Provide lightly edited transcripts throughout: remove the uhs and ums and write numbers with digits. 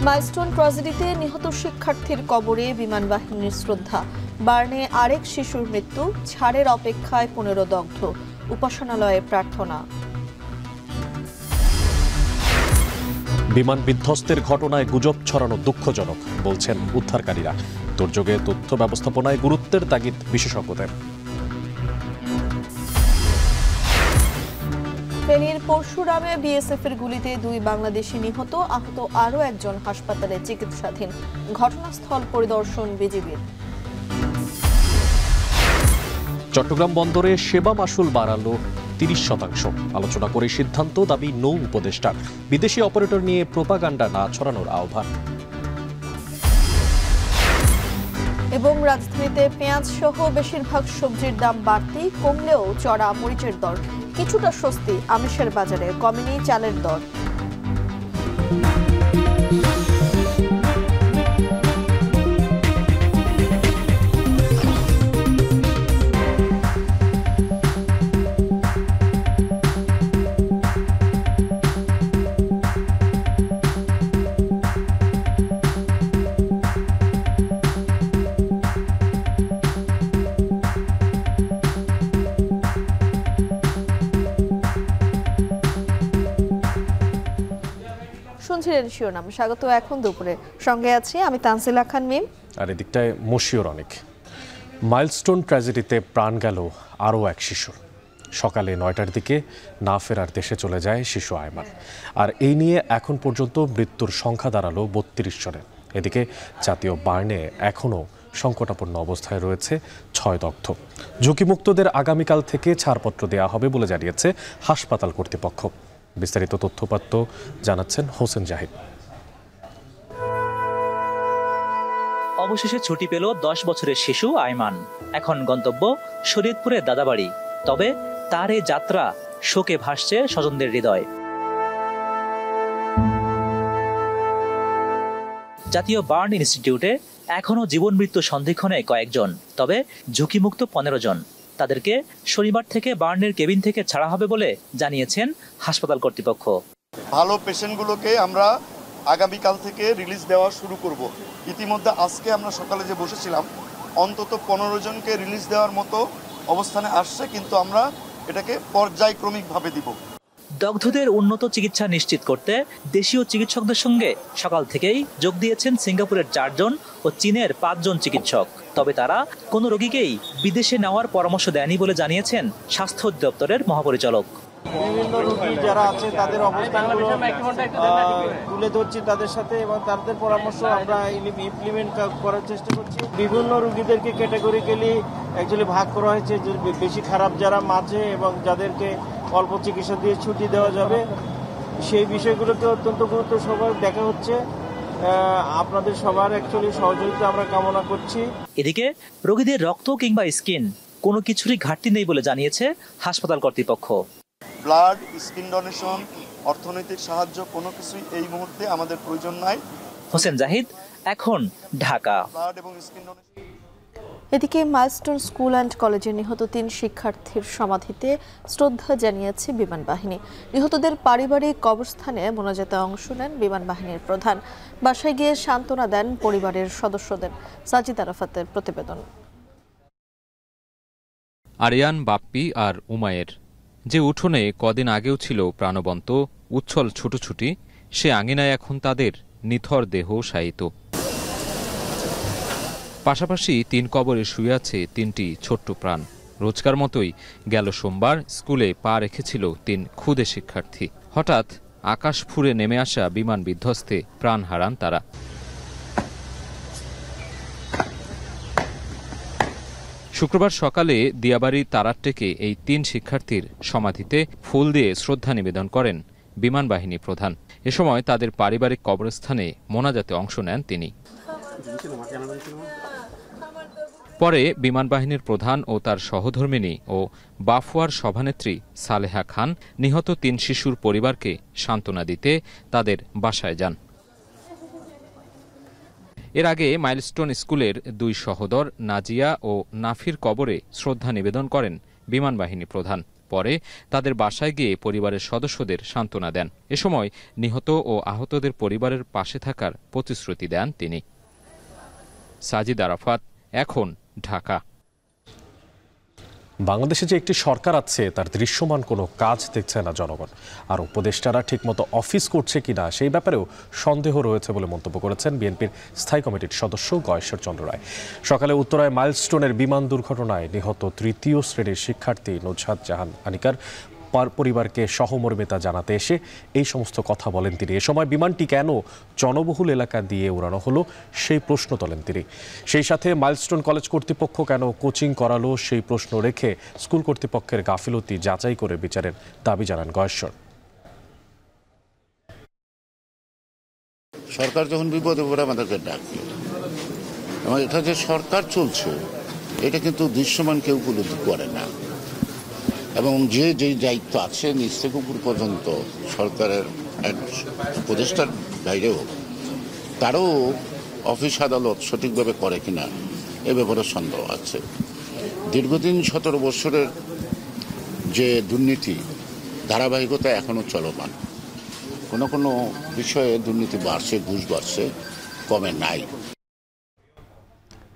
Milestone ট্র্যাজেডিতে নিহত শিক্ষার্থীর কবরে বিমান বাহিনীর শ্রদ্ধা। বার্নে আরেক শিশুর মৃত্যু, ছাড়ের অপেক্ষায় 15 দগ্ধ, উপাসনালয়ে প্রার্থনা। বিমান বিধ্বস্তের ঘটনায় গুজব ছড়ানো দুঃখজনক বলছেন উদ্ধারকারীরা। দুর্যোগে তথ্য ব্যবস্থাপনায় গুরুত্বের তাগিদ বিশেষজ্ঞদের। ফেনীর পরশুরামে বিএসএফের গুলিতে 2 বাংলাদেশি নিহত, আহত আরও একজন হাসপাতালে চিকিৎসাধীন। ঘটনাস্থল পরিদর্শন বিজিবির। চট্টগ্রাম বন্দরে সেবা মাশুল বাড়ালো 30%। আলোচনা করে সিদ্ধান্ত, দাবি নৌ উপদেষ্টার। বিদেশি অপারেটর নিয়ে প্রোপাগান্ডা না ছড়ানোর আহ্বান। এবং রাজধানীতে পেঁয়াজ সহ বেশিরভাগ সবজির দাম বাড়তি, কমলেও চড়া মরিচের দর। কিছুটা স্বস্তি আমিষের বাজারে, কমেনি চালের দর। শুনছিলেন শিরোনাম। স্বাগত এখন দুপুরে, সঙ্গে আছি আমি তানজিলা খান মিম, আর এদিকটায় মশিউর অনেক। মাইলস্টোন ট্র্যাজেডিতে প্রাণ গেল আরও এক শিশুর। সকালে 9টার দিকে না ফেরার দেশে চলে যায় শিশু আয়মান। আর এই নিয়ে এখন পর্যন্ত মৃত্যুর সংখ্যা দাঁড়ালো 32 জনের। এদিকে জাতীয় বার্নে এখনও সংকটাপন্ন অবস্থায় রয়েছে 6 দগ্ধ। ঝুঁকিমুক্তদের আগামীকাল থেকে ছাড়পত্র দেওয়া হবে বলে জানিয়েছে হাসপাতাল কর্তৃপক্ষ। বিস্তারিত তথ্যপাত্র জানাচ্ছেন হোসেন জাহিদ। অবশেষে ছুটি পেল 10 বছরের শিশু আয়মান। এখন গন্তব্য শরীয়তপুরের দাদাবাড়ি। তবে তার এই যাত্রা শোকে ভাসছে স্বজনদের হৃদয়। জাতীয় বার্ন ইনস্টিটিউটে এখনও জীবন মৃত্যু সন্ধিক্ষণে কয়েকজন, তবে ঝুঁকিমুক্ত 15 জন। তাদেরকে শনিবার থেকে বার্নের কেবিন থেকে ছাড়া হবে বলে জানিয়েছেন হাসপাতাল কর্তৃপক্ষ। ভালো পেশেন্টগুলোকে আমরা আগামীকাল থেকে রিলিজ দেওয়া শুরু করব। ইতিমধ্যে আজকে আমরা সকালে যে বসেছিলাম, অন্তত 15 জনকে রিলিজ দেওয়ার মতো অবস্থানে আসছে, কিন্তু আমরা এটাকে পর্যায়ক্রমিকভাবে দিব। দগ্ধদের উন্নত চিকিৎসা নিশ্চিত করতে দেশীয় চিকিৎসকদের সঙ্গে সকাল থেকেই যোগ দিয়েছেন সিঙ্গাপুরের 4 জন ও চীনের 5 জন চিকিৎসক। তবে তারা কোনো রোগীকেই বিদেশে নেওয়ার পরামর্শ দেয়নি বলে জানিয়েছেন স্বাস্থ্য অধিদপ্তরের মহাপরিচালক। বিভিন্ন রোগী যারা আছে তাদের অবস্থানগুলো তুলে ধরছি তাদের সাথে, এবং তাদের পরামর্শ আমরা ইমপ্লিমেন্ট করার চেষ্টা করছি। বিভিন্ন রোগীদেরকে ক্যাটাগরিক্যালি অ্যাকচুয়ালি ভাগ করা হয়েছে, যে বেশি খারাপ যারা মাঝে এবং যাদেরকে অল্প চিকিৎসা দিয়ে ছুটি দেওয়া যাবে, সেই বিষয়গুলোকে অত্যন্ত গুরুত্ব সহকারে দেখা হচ্ছে। আপনাদের সবার অ্যাকচুয়ালি সহযোগিতা আমরা কামনা করছি। এদিকে রোগীদের রক্ত কিংবা স্কিন কোনো কিছুরই ঘাটতি নেই বলে জানিয়েছে হাসপাতাল কর্তৃপক্ষ। ব্লাড, স্কিন ডোনেশন, অর্থনৈতিক সাহায্য কোনো কিছুই এই মুহূর্তে আমাদের প্রয়োজন নাই। হোসেন জাহিদ, এখন ঢাকা। ব্লাড এবং স্কিন ডোনেশন। এদিকে মাইলস্টোন স্কুল অ্যান্ড কলেজে নিহত 3 শিক্ষার্থীর সমাধিতে শ্রদ্ধা জানিয়েছে বিমান বাহিনী। নিহতদের পারিবারিক কবরস্থানে মোনাজাতে অংশ নেন বিমান বাহিনীর প্রধান। বাসায় গিয়ে সান্ত্বনা দেন পরিবারের সদস্যদের। সাজিদ আরাফাতের প্রতিবেদন। আরিয়ান, বাপ্পি আর উমায়ের যে উঠোনে কদিন আগেও ছিল প্রাণবন্ত উচ্ছল ছুটোছুটি, সে আঙিনায় এখন তাদের নিথর দেহ শায়িত। পাশাপাশি 3 কবরে শুয়ে আছে 3টি ছোট্ট প্রাণ। রোজকার মতোই গেল সোমবার স্কুলে পা রেখেছিল 3 ক্ষুদে শিক্ষার্থী। হঠাৎ আকাশ ফুঁড়ে নেমে আসা বিমান বিধ্বস্তে প্রাণ হারান তারা। শুক্রবার সকালে দিয়াবাড়ি তারারটেকে এই 3 শিক্ষার্থীর সমাধিতে ফুল দিয়ে শ্রদ্ধা নিবেদন করেন বিমান বাহিনী প্রধান। এ সময় তাদের পারিবারিক কবরস্থানে মোনাজাতে অংশ নেন তিনি। পরে বিমান বাহিনীর প্রধান ও তার সহধর্মিণী ও বাফুয়ার সভানেত্রী সালেহা খান নিহত 3 শিশুর পরিবারকে সান্ত্বনা দিতে তাদের বাসায় যান। এর আগে মাইলস্টোন স্কুলের 2 সহোদর নাজিয়া ও নাফির কবরে শ্রদ্ধা নিবেদন করেন বিমান বাহিনী প্রধান। পরে তাদের বাসায় গিয়ে পরিবারের সদস্যদের সান্ত্বনা দেন। এ সময় নিহত ও আহতদের পরিবারের পাশে থাকার প্রতিশ্রুতি দেন তিনি। সাজিদ আরাফাত, এখন, ঢাকা। বাংলাদেশে যে একটি সরকার আছে তার দৃশ্যমান কোনো কাজ দেখছে না জনগণ, আর উপদেষ্টারা ঠিকমতো অফিস করছে কিনা সেই ব্যাপারেও সন্দেহ রয়েছে বলে মন্তব্য করেছেন বিএনপির স্থায়ী কমিটির সদস্য গয়েশ্বর চন্দ্র রায়। সকালে উত্তরায় মাইলস্টোনের বিমান দুর্ঘটনায় নিহত তৃতীয় শ্রেণীর শিক্ষার্থী নুজহাত জাহান আনিকার পরিবারকে সহমর্মিতা জানাতে এসে এই সমস্ত কথা বলেন তিনি। এ সময় বিমানটি কেন জনবহুল এলাকা দিয়ে উড়ানো হলো সেই প্রশ্ন তোলেন তিনি। সেই সাথে মাইলস্টোন কলেজ কর্তৃপক্ষ কেন কোচিং করালো সেই প্রশ্ন রেখে স্কুল কর্তৃপক্ষের গাফিলতি যাচাই করে বিচারের দাবি জানান গয়েশ্বর। সরকার যখন বিপদে পড়ে আমাদেরকে ডাকে, এবং এটা যে সরকার চলছে এটা কিন্তু দৃশ্যমান কেউ উপলব্ধি করে না, এবং যে যেই দায়িত্ব আছে নিচ থেকে উপর পর্যন্ত সরকারের উপদেষ্টার বাইরেও তারও অফিস আদালত সঠিকভাবে করে কিনা এ ব্যাপারে সন্দেহ আছে। দীর্ঘদিন 17 বছরের যে দুর্নীতি ধারাবাহিকতা এখনও চলমান। কোনো কোনো বিষয়ে দুর্নীতি বাড়ছে, ঘুষ বাড়ছে, কমে নাই।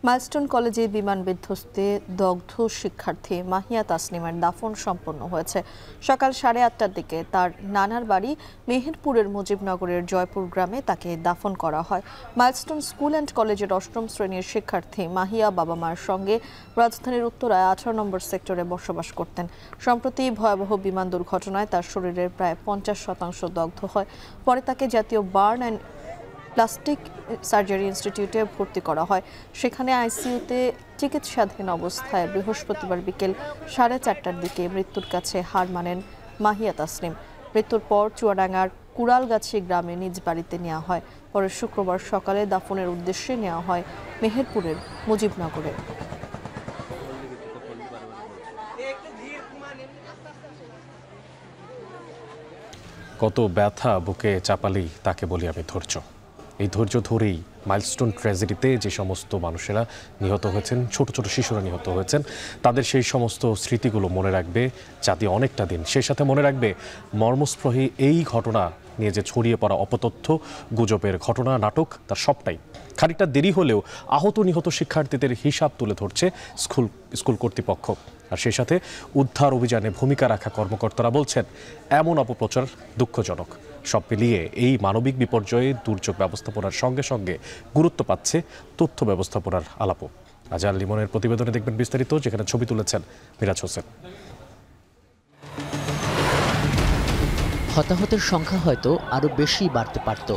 মাইলস্টোন কলেজে বিমান বিধ্বস্তে দগ্ধ শিক্ষার্থী মাহিয়া তাসনিমের দাফন সম্পন্ন হয়েছে। সকাল 8:30টার দিকে তার নানার বাড়ি মেহেরপুরের মুজিবনগরের জয়পুর গ্রামে তাকে দাফন করা হয়। মাইলস্টোন স্কুল অ্যান্ড কলেজের 8ম শ্রেণীর শিক্ষার্থী মাহিয়া বাবা মার সঙ্গে রাজধানীর উত্তরায় 18 নম্বর সেক্টরে বসবাস করতেন। সম্প্রতি ভয়াবহ বিমান দুর্ঘটনায় তার শরীরের প্রায় 50% দগ্ধ হয়। পরে তাকে জাতীয় বার্ন অ্যান্ড প্লাস্টিক সার্জারি ইনস্টিটিউটে ভর্তি করা হয়। সেখানে আইসিইউতে চিকিৎসাধীন অবস্থায় বৃহস্পতিবার বিকেল 4:30টার দিকে মৃত্যুর কাছে হার মানেন মাহিয়া তাসনিম। মৃত্যুর পর চুয়াডাঙ্গার কুড়ালগাছি গ্রামে নিজ বাড়িতে নেওয়া হয়। পরে শুক্রবার সকালে দাফনের উদ্দেশ্যে নেওয়া হয় মেহেরপুরের মুজিবনগরে। কত ব্যথা বুকে চাপালি তাকে বলি আমি ধৈর্য। এই ধৈর্য ধরেই মাইলস্টোন ট্র্যাজেডিতে যে সমস্ত মানুষেরা নিহত হয়েছেন, ছোট ছোট শিশুরা নিহত হয়েছেন, তাদের সেই সমস্ত স্মৃতিগুলো মনে রাখবে জাতি অনেকটা দিন। সেই সাথে মনে রাখবে মর্মস্পৃহী এই ঘটনা নিয়ে যে ছড়িয়ে পড়া অপতথ্য, গুজবের ঘটনা, নাটক, তার সবটাই খানিকটা দেরি হলেও আহত নিহত শিক্ষার্থীদের হিসাব তুলে ধরছে স্কুল কর্তৃপক্ষ। আর সেই সাথে উদ্ধার অভিযানে ভূমিকা রাখা কর্মকর্তারা বলছেন এমন অপপ্রচার দুঃখজনক। সব মিলিয়ে এই মানবিক বিপর্যয়ে দুর্যোগ ব্যবস্থাপনার সঙ্গে সঙ্গে গুরুত্ব পাচ্ছে তথ্য ব্যবস্থাপনার আলাপও। আজহার লিমনের প্রতিবেদনে দেখবেন বিস্তারিত, যেখানে ছবি তুলেছেন মিরাজ হোসেন। হতাহতের সংখ্যা হয়তো আরও বেশি বাড়তে পারত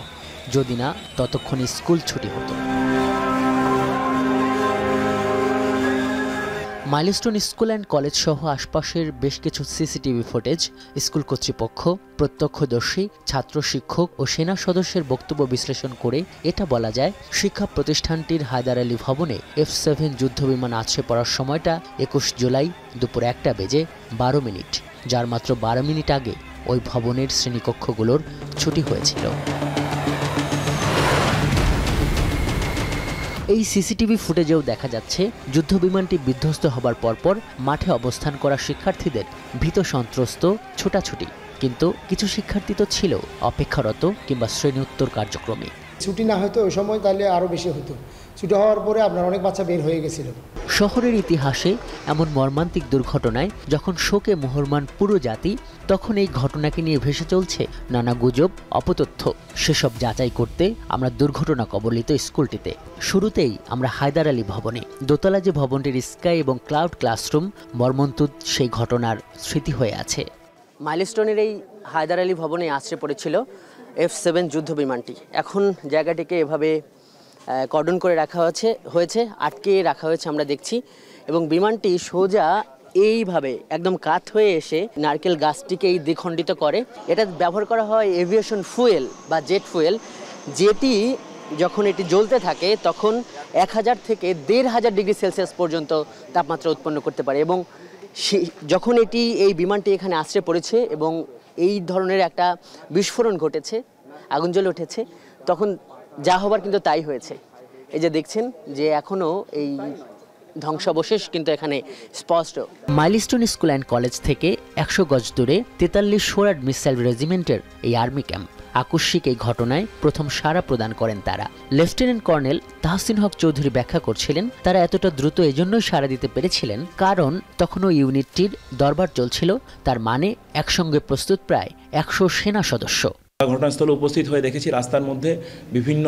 যদি না ততক্ষণে স্কুল ছুটি হতো। মাইলস্টোন স্কুল অ্যান্ড কলেজ সহ আশপাশের বেশ কিছু সিসিটিভি ফুটেজ, স্কুল কর্তৃপক্ষ, প্রত্যক্ষদর্শী, ছাত্র, শিক্ষক ও সেনা সদস্যের বক্তব্য বিশ্লেষণ করে এটা বলা যায় শিক্ষা প্রতিষ্ঠানটির হায়দার আলী ভবনে F-7 যুদ্ধবিমান আছড়ে পড়ার সময়টা 21 জুলাই দুপুর 1:12, যার মাত্র 12 মিনিট আগে ওই ভবনের শ্রেণীকক্ষগুলোর ছুটি হয়েছিল। এই সিসিটিভি ফুটেজেও দেখা যাচ্ছে যুদ্ধবিমানটি বিধ্বস্ত হবার পরপর মাঠে অবস্থান করা শিক্ষার্থীদের ভীত সন্ত্রস্ত ছোটাছুটি, কিন্তু কিছু শিক্ষার্থী তো ছিল অপেক্ষারত কিংবা শ্রেণী উত্তর কার্যক্রমে। ছুটি না হয়তো ওই সময় তাহলে আরও বেশি হতো। ছুটি হওয়ার পরে আপনার অনেক বাচ্চা বের হয়ে গেছিল। শহরের ইতিহাসে এমন মর্মান্তিক দুর্ঘটনায় যখন শোকে মুহরমান পুরো জাতি, তখন এই ঘটনাকে নিয়ে ভেসে চলছে নানা গুজব, অপতথ্য। সেসব যাচাই করতে আমরা দুর্ঘটনা কবলিত স্কুলটিতে। শুরুতেই আমরা হায়দার আলী ভবনে। দোতলা যে ভবনটির স্কাই এবং ক্লাউড ক্লাসরুম মর্মন্তুদ সেই ঘটনার স্মৃতি হয়ে আছে। মাইলস্টোনের এই হায়দার আলী ভবনে আছড়ে পড়েছিল F-7 যুদ্ধ বিমানটি। এখন জায়গাটিকে এভাবে কর্ডন করে রাখা হয়েছে, আটকে রাখা হয়েছে আমরা দেখছি, এবং বিমানটি সোজা এইভাবে একদম কাত হয়ে এসে নারকেল গাছটিকেই দ্বিখণ্ডিত করে। এটা ব্যবহার করা হয় এভিয়েশন ফুয়েল বা জেট ফুয়েল, যেটি যখন এটি জ্বলতে থাকে তখন 1000 থেকে 1500 ডিগ্রি সেলসিয়াস পর্যন্ত তাপমাত্রা উৎপন্ন করতে পারে। এবং যখন এই বিমানটি এখানে আছড়ে পড়েছে এবং এই ধরনের একটা বিস্ফোরণ ঘটেছে, আগুন জ্বলে উঠেছে, তখন যা হবার কিন্তু তাই হয়েছে। এই যে দেখছেন যে এখনও এই ধ্বংসাবশেষ কিন্তু এখানে স্পষ্ট। মাইলস্টোন স্কুল অ্যান্ড কলেজ থেকে 100 গজ দূরে 43 সোরাড মিসাইল রেজিমেন্টের এই আর্মি ক্যাম্প। আকস্মিক এই ঘটনায় প্রথম সাড়া প্রদান করেন তারা। লেফটেন্যান্ট কর্নেল তাহসিন হক চৌধুরী ব্যাখ্যা করছিলেন, তারা এতটা দ্রুত এজন্যই সাড়া দিতে পেরেছিলেন কারণ তখনও ইউনিটটির দরবার চলছিল, তার মানে একসঙ্গে প্রস্তুত প্রায় 100 সেনা সদস্য। ঘটনাস্থলে উপস্থিত হয়ে দেখেছি রাস্তার মধ্যে বিভিন্ন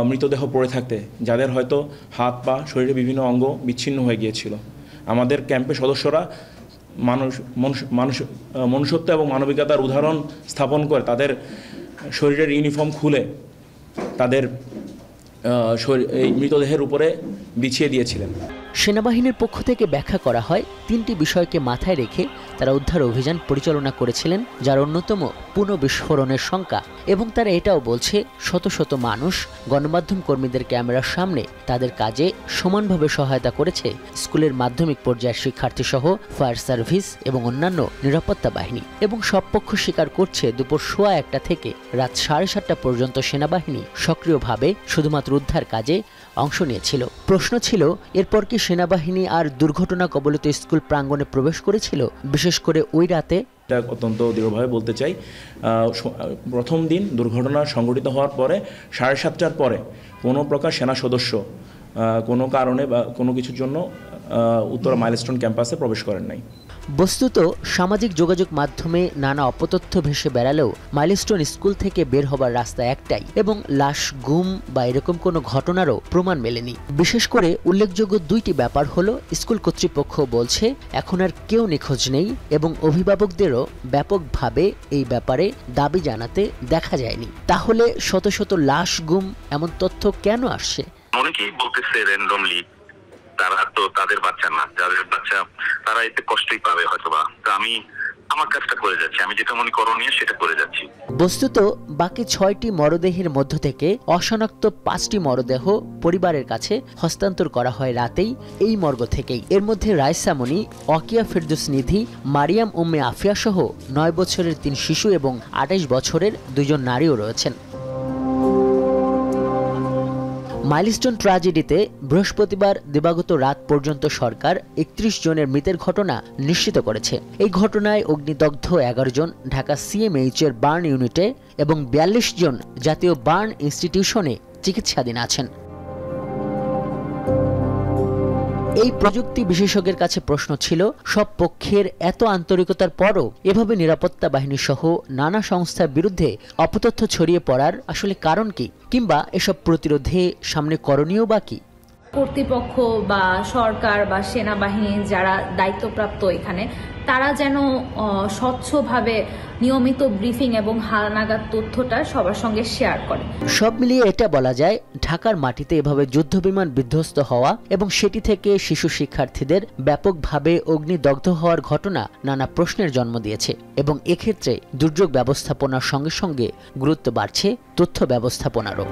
মৃতদেহ পড়ে থাকতে, যাদের হয়তো হাত পা শরীরে বিভিন্ন অঙ্গ বিচ্ছিন্ন হয়ে গিয়েছিল। আমাদের ক্যাম্পের সদস্যরা মনুষ্যত্ব এবং মানবিকতার উদাহরণ স্থাপন করে তাদের শরীরের ইউনিফর্ম খুলে তাদের এই মৃতদেহের উপরে বিছিয়ে দিয়েছিলেন। সেনাবাহিনীর পক্ষ থেকে ব্যাখ্যা করা হয়, 3টি বিষয়কে মাথায় রেখে তারা উদ্ধার অভিযান পরিচালনা করেছিলেন, যার অন্যতম পুনঃবিস্ফোরণের শঙ্কা। এবং তারা এটাও বলছে, শত শত মানুষ গণমাধ্যম কর্মীদের ক্যামেরার সামনে তাদের কাজে সমানভাবে সহায়তা করেছে স্কুলের মাধ্যমিক পর্যায়ের শিক্ষার্থী সহ ফায়ার সার্ভিস এবং অন্যান্য নিরাপত্তা বাহিনী। এবং সব পক্ষ স্বীকার করছে, দুপুর 1:15 থেকে রাত 7:30 পর্যন্ত সেনাবাহিনী সক্রিয়ভাবে শুধুমাত্র উদ্ধার কাজে অংশ নিয়েছিল। প্রশ্ন ছিল, এরপর কি সেনাবাহিনী আর দুর্ঘটনা কবলিত স্কুল প্রাঙ্গণে প্রবেশ করেছিল, বিশেষ করে ওই রাতে? এটা অত্যন্ত দৃঢ়ভাবে বলতে চাই, প্রথম দিন দুর্ঘটনা সংঘটিত হওয়ার পরে 7:30টার পরে কোনো প্রকার সেনা সদস্য কোনো কারণে বা কোনো কিছুর জন্য উত্তরা মাইলস্টোন ক্যাম্পাসে প্রবেশ করেন নাই। বস্তুত সামাজিক যোগাযোগ মাধ্যমে নানা অপতথ্য ভেসে বেড়ালেও মাইলস্টোন স্কুল থেকে বের হবার রাস্তা একটাই এবং লাশ গুম বা এরকম কোনো ঘটনারও প্রমাণ মেলেনি। বিশেষ করে উল্লেখযোগ্য 2টি ব্যাপার হলো, স্কুল কর্তৃপক্ষ বলছে এখন আর কেউ নিখোঁজ নেই এবং অভিভাবকদেরও ব্যাপকভাবে এই ব্যাপারে দাবি জানাতে দেখা যায়নি। তাহলে শত শত লাশ গুম এমন তথ্য কেন আসছে? অনেকেই বলতেছে র্যান্ডমলি, তারা তো তাদের বাচ্চা না, যাদের বাচ্চা তারা এতে কষ্টই পাবে হয়তোবা। তো আমি আমার কাজটা করে যাচ্ছি, আমি যেটা মনে করণীয় সেটা করে যাচ্ছি। বস্তুত বাকি 6টি মরদেহের মধ্য থেকে অশনাক্ত 5টি মরদেহ পরিবারের কাছে হস্তান্তর করা হয় রাতেই এই মর্গ থেকেই। এর মধ্যে রাইসা মনি, অকিয়া ফেরদৌস নিধি, মারিয়াম উম্মে আফিয়া সহ 9 বছরের 3 শিশু এবং 28 বছরের 2 জন নারীও রয়েছেন। মাইলস্টোন ট্র্যাজেডিতে বৃহস্পতিবার দিবাগত রাত পর্যন্ত সরকার 31 জনের মৃতের ঘটনা নিশ্চিত করেছে। এই ঘটনায় অগ্নিদগ্ধ 11 জন ঢাকা সিএমএইচ এর বার্ন ইউনিটে এবং 42 জন জাতীয় বার্ন ইনস্টিটিউশনে চিকিৎসাধীন আছেন। এই প্রযুক্তি বিশেষজ্ঞের কাছে প্রশ্ন ছিল, সব পক্ষের এত আন্তরিকতার পরও এভাবে নিরাপত্তা বাহিনী সহ নানা সংস্থার বিরুদ্ধে অপতথ্য ছড়িয়ে পড়ার আসলে কারণ কি, কিংবা এসব প্রতিরোধে সামনে করণীয় বা কি? কর্তৃপক্ষ বা সরকার বা সেনাবাহিনী যারা দায়িত্বপ্রাপ্ত এখানে, তারা যেন স্বচ্ছভাবে নিয়মিত ব্রিফিং এবং হালনাগাদ তথ্যটা সবার সঙ্গে শেয়ার করে। সব মিলিয়ে এটা বলা যায়, ঢাকার মাটিতে এভাবে যুদ্ধবিমান বিধ্বস্ত হওয়া এবং সেটি থেকে শিশু শিক্ষার্থীদের ব্যাপকভাবে অগ্নিদগ্ধ হওয়ার ঘটনা নানা প্রশ্নের জন্ম দিয়েছে এবং এক্ষেত্রে দুর্যোগ ব্যবস্থাপনার সঙ্গে সঙ্গে গুরুত্ব বাড়ছে তথ্য ব্যবস্থাপনারও।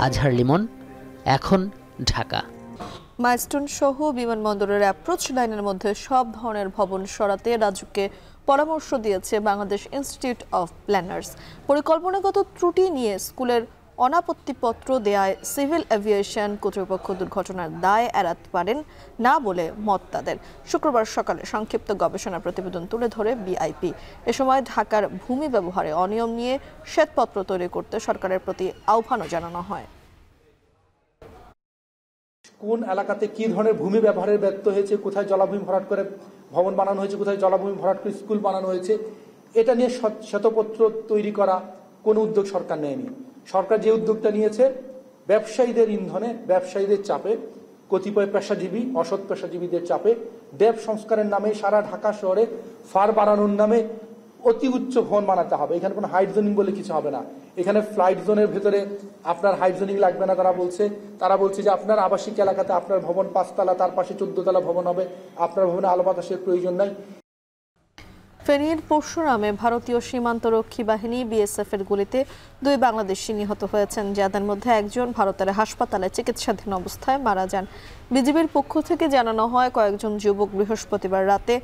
আজহার লিমন, এখন, ঢাকা। মাইলস্টোন সহ বিমানবন্দরের অ্যাপ্রোচ লাইনের মধ্যে সব ধরনের ভবন সরাতে রাজ্যকে পরামর্শ দিয়েছে বাংলাদেশ ইনস্টিটিউট অফ প্ল্যানার্স। পরিকল্পনাগত ত্রুটি নিয়ে স্কুলের অনাপত্তিপত্র দেয়ায় সিভিল এভিয়েশন কর্তৃপক্ষ দুর্ঘটনার দায় এড়াতে পারেন না বলে মত তাদের। শুক্রবার সকালে সংক্ষিপ্ত গবেষণা প্রতিবেদন তুলে ধরে বিআইপি। এ সময় ঢাকার ভূমি ব্যবহারে অনিয়ম নিয়ে শ্বেতপত্র তৈরি করতে সরকারের প্রতি আহ্বানও জানানো হয়। কোন এলাকাতে কি ধরনের ভূমি ব্যবহারের ব্যর্থ হয়েছে, কোথায় জলাভূমি ভরাট করে ভবন বানানো হয়েছে, কোথায় জলাভূমি ভরাট করে স্কুল বানানো হয়েছে, এটা নিয়ে শ্বেতপত্র তৈরি করা কোনো উদ্যোগ সরকার নেয়নি। সরকার যে উদ্যোগটা নিয়েছে, ব্যবসায়ীদের ইন্ধনে, ব্যবসায়ীদের চাপে, কতিপয় পেশাজীবী, অসৎ পেশাজীবীদের চাপে ডেপ সংস্কারের নামে সারা ঢাকা শহরে ফার বানানোর নামে অতি উচ্চ ভবন বানাতে হবে। এখানে কোনো হাইট জোনিং বলে কিছু হবে না। এখানে ফ্লাইট জোনের ভেতরে আপনার হাইট জোনিং লাগবে না। তারা বলছে যে আপনার আবাসিক এলাকাতে আপনার ভবন 5 তলা, তার পাশে 14 তলা ভবন হবে, আপনার ভবনে আলো বাতাসের প্রয়োজন নাই। ফেনীর পরশুরামে ভারতীয় সীমান্তরক্ষী বাহিনী বিএসএফ এর গুলিতে 2 বাংলাদেশি নিহত হয়েছেন, যাদের মধ্যে একজন ভারতের হাসপাতালে চিকিৎসাধীন অবস্থায় মারা যান। বিজিবির পক্ষ থেকে জানানো হয়, কয়েকজন যুবক বৃহস্পতিবার রাতে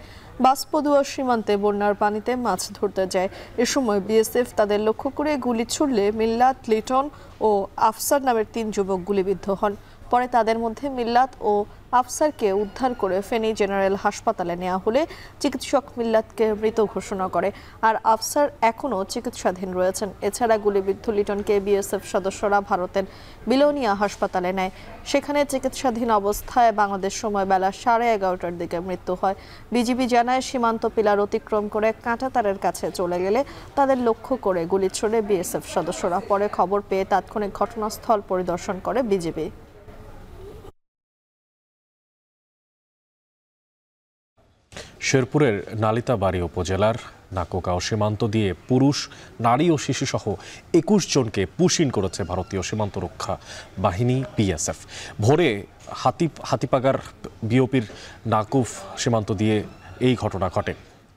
বাসপদুয়া সীমান্তে বন্যার পানিতে মাছ ধরতে যায়। এ সময় বিএসএফ তাদের লক্ষ্য করে গুলি ছুড়লে মিল্লাত, লিটন ও আফসার নামের 3 যুবক গুলিবিদ্ধ হন। পরে তাদের মধ্যে মিল্লাত ও আফসারকে উদ্ধার করে ফেনী জেনারেল হাসপাতালে নেওয়া হলে চিকিৎসক মিল্লাতকে মৃত ঘোষণা করে, আর আফসার এখনও চিকিৎসাধীন রয়েছেন। এছাড়া গুলিবিদ্ধ লিটনকে বিএসএফ সদস্যরা ভারতের বিলোনিয়া হাসপাতালে নেয়। সেখানে চিকিৎসাধীন অবস্থায় বাংলাদেশ সময় বেলা 11:30টার দিকে মৃত্যু হয়। বিজিবি জানায়, সীমান্ত পিলার অতিক্রম করে কাঁটাতারের কাছে চলে গেলে তাদের লক্ষ্য করে গুলি ছোড়ে বিএসএফ সদস্যরা। পরে খবর পেয়ে তাৎক্ষণিক ঘটনাস্থল পরিদর্শন করে বিজিবি। শেরপুরের নালিতাবাড়ী উপজেলার নাকোগাঁও সীমান্ত দিয়ে পুরুষ, নারী ও শিশুসহ 21 জনকে পুশিন করেছে ভারতীয় সীমান্ত রক্ষা বাহিনী বিএসএফ। ভোরে হাতিপাগার বিওপির নাকুফ সীমান্ত দিয়ে এই ঘটনা ঘটে।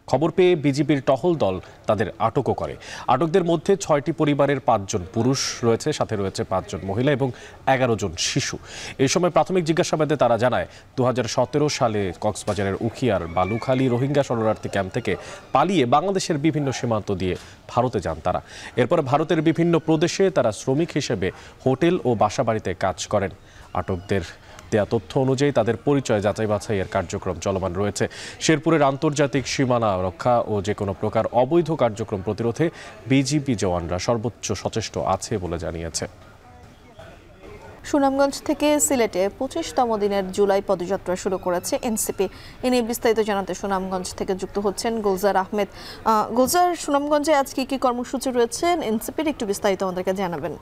খবর পেয়ে বিজিবির টহল দল তাদের আটকও করে। আটকদের মধ্যে 6টি পরিবারের 5 জন পুরুষ রয়েছে, সাথে রয়েছে 5 জন মহিলা এবং 11 জন শিশু। এই সময় প্রাথমিক জিজ্ঞাসাবাদে তারা জানায়, 2017 সালে কক্সবাজারের উখিয়ার বালুখালী রোহিঙ্গা শরণার্থী ক্যাম্প থেকে পালিয়ে বাংলাদেশের বিভিন্ন সীমান্ত দিয়ে ভারতে যান তারা। এরপর ভারতের বিভিন্ন প্রদেশে তারা শ্রমিক হিসেবে হোটেল ও বাসাবাড়িতে কাজ করেন। আটকদের দেয়া তথ্য অনুযায়ী তাদের পরিচয় যাচাই বাছাইয়ের কার্যক্রম চলমান রয়েছে। শেরপুরের আন্তর্জাতিক সীমানা রক্ষা ও যে কোনো প্রকার অবৈধ কার্যক্রম প্রতিরোধে বিজিবি জওয়ানরা সর্বোচ্চ সচেষ্ট আছে বলে জানিয়েছে। সুনামগঞ্জ থেকে সিলেটে 25তম দিনের জুলাই পদযাত্রা শুরু করেছে এনসিপি। এ নিয়ে বিস্তারিত জানাতে সুনামগঞ্জ থেকে যুক্ত হচ্ছেন গুলজার আহমেদ। গুলজার, সুনামগঞ্জে আজ কি কি কর্মসূচি রয়েছে এনসিপির, একটু বিস্তারিত আমাদেরকে জানাবেন।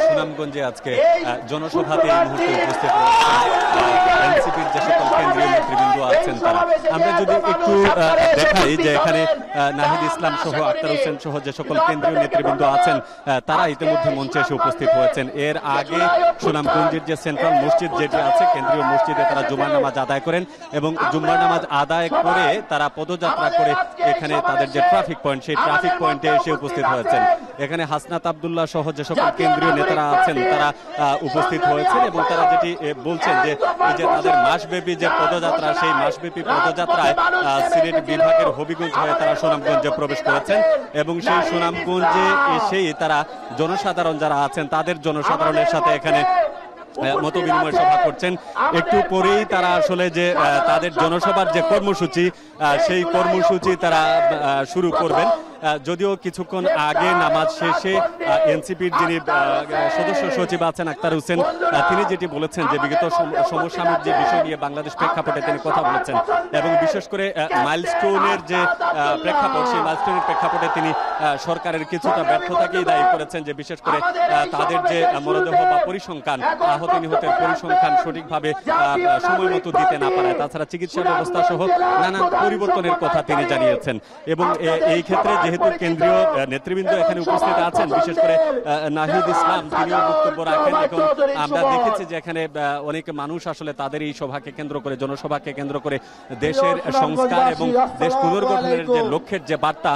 সুনামগঞ্জে আজকে জনসভাতে এই মুহূর্তে উপস্থিত এনসিপির যে সকল কেন্দ্রীয় নেতৃবৃন্দ আছেন তারা। আমরা যদি একটু দেখাই যে এখানে নাহিদ ইসলাম সহ আক্তার হোসেন সহ যে সকল কেন্দ্রীয় নেতৃবৃন্দ আছেন তারা ইতিমধ্যে মঞ্চে এসে উপস্থিত হয়েছেন। এর আগে সুনামগঞ্জের যে সেন্ট্রাল মসজিদ যেটি আছে, কেন্দ্রীয় মসজিদে তারা জুমার নামাজ আদায় করেন এবং জুমার নামাজ আদায় করে তারা পদযাত্রা করে এখানে তাদের যে ট্রাফিক পয়েন্ট, সেই ট্রাফিক পয়েন্টে এসে উপস্থিত হয়েছেন। এখানে হাসনাত আব্দুল্লাহ সহ যে সকল কেন্দ্রীয় নেতারা আছেন তারা উপস্থিত হয়েছেন এবং তারা যেটি বলছেন যে এই যে তাদের মাসব্যাপী যে পদযাত্রা, সেই মাসব্যাপী পদযাত্রায় সিলেট বিভাগের হবিগঞ্জ হয়ে তারা সুনামগঞ্জে প্রবেশ করেছেন এবং সেই সুনামগঞ্জে এসেই তারা জনসাধারণ যারা আছেন তাদের জনসাধারণের সাথে এখানে মত বিনিময় সভা করছেন। একটু পরেই তারা আসলে যে তাদের জনসভার যে কর্মসূচি, সেই কর্মসূচি তারা শুরু করবেন। যদিও কিছুক্ষণ আগে নামাজ শেষে এনসিপির যিনি সদস্য সচিব আছেন আক্তার হোসেন, তিনি যেটি বলেছেন যে বিগত সমসাময়িক যে বিষয় নিয়ে বাংলাদেশ প্রেক্ষাপটে তিনি কথা বলেছেন এবং বিশেষ করে মাইলস্টোনের যে প্রেক্ষাপট, সেই মাইলস্টোনের প্রেক্ষাপটে তিনি সরকারের কিছুটা ব্যর্থতাকেই দায়ী করেছেন, যে বিশেষ করে তাদের যে মরদেহ বা পরিসংখ্যান, আহত নিহতের পরিসংখ্যান সঠিকভাবে সময় মতো দিতে না পারায়, তাছাড়া চিকিৎসা ব্যবস্থা সহ নানান পরিবর্তনের কথা তিনি জানিয়েছেন। এবং এই ক্ষেত্রে যেহেতু কেন্দ্রীয় নেতৃবৃন্দ এখানে উপস্থিত আছেন, বিশেষ করে নাহিদ ইসলাম, তিনিও বক্তব্য রাখেন। এখন আমরা দেখেছি যে এখানে অনেক মানুষ আসলে তাদের এই সভাকে কেন্দ্র করে, জনসভাকে কেন্দ্র করে দেশের সংস্কার এবং দেশ পুনর্গঠনের যে লক্ষ্যের যে বার্তা,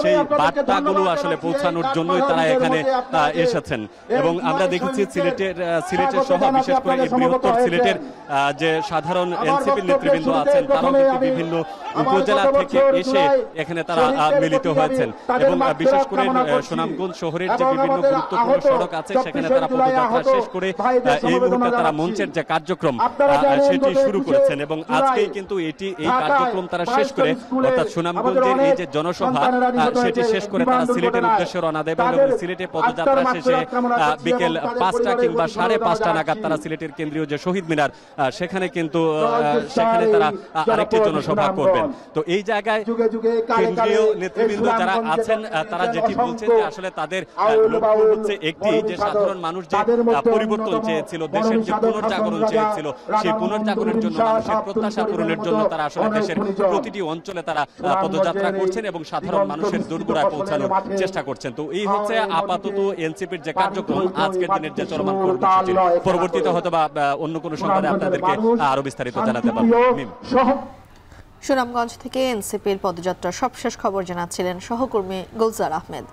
সেই বার্তাগুলো আসলে পৌঁছানোর জন্যই তারা এখানে এসেছেন। এবং আমরা দেখেছি সিলেটের সহ বিশেষ করে এই বৃহত্তর সিলেটের যে সাধারণ এনসিপি নেতৃবৃন্দ আছেন তারাও কিন্তু বিভিন্ন উপজেলা থেকে এসে এখানে তারা মিলিত হয়েছেন এবং বিশেষ করে সুনামগঞ্জ শহরের যে বিভিন্ন গুরুত্বপূর্ণ সড়ক আছে সেখানে তারা পদযাত্রা শেষ করে এই মুহূর্তে তারা মঞ্চের যে কার্যক্রম সেটি শুরু করেছেন এবং আজকেই কিন্তু এই কার্যক্রম তারা শেষ করে, অর্থাৎ সুনামগঞ্জের এই যে জনসভা সেটি শেষ করে তারা সিলেটের উদ্দেশ্যে রওনা দেবেন এবং সিলেটে পদযাত্রা শেষে বিকেল 5টা কিংবা 5:30 নাগাদ তারা সিলেটের কেন্দ্রীয় যে শহীদ মিনার সেখানে কিন্তু সেখানে তারা আরেকটি জনসভা করবেন। তো এই জায়গায় কেন্দ্রীয় নেতৃবৃন্দ যারা আছেন তারা যেটি বলছেন যে আসলে তাদের লক্ষ্য হচ্ছে একটি, যে সাধারণ মানুষ যে পরিবর্তন চেয়েছিল, দেশের যে পুনর্জাগরণ চেয়েছিল, সেই পুনর্জাগরণের জন্য মানুষের প্রত্যাশা পূরণের জন্য তারা আসলে দেশের প্রতিটি অঞ্চলে তারা পদযাত্রা করছেন এবং সাধারণ মানুষের দোরগোড়ায় পৌঁছানোর চেষ্টা করছেন। তো এই হচ্ছে আপাতত এনসিপির যে কার্যক্রম, আজকের দিনের যে চলমান কর্মসূচি। পরবর্তীতে হয়তো বা অন্য কোনো সংবাদে আপনাদেরকে আরো বিস্তারিত জানাতে পারবো। সুনামগঞ্জ থেকে এনসিপির পদযাত্রার সবশেষ খবর জানাচ্ছিলেন সহকর্মী গুলজার আহমেদ।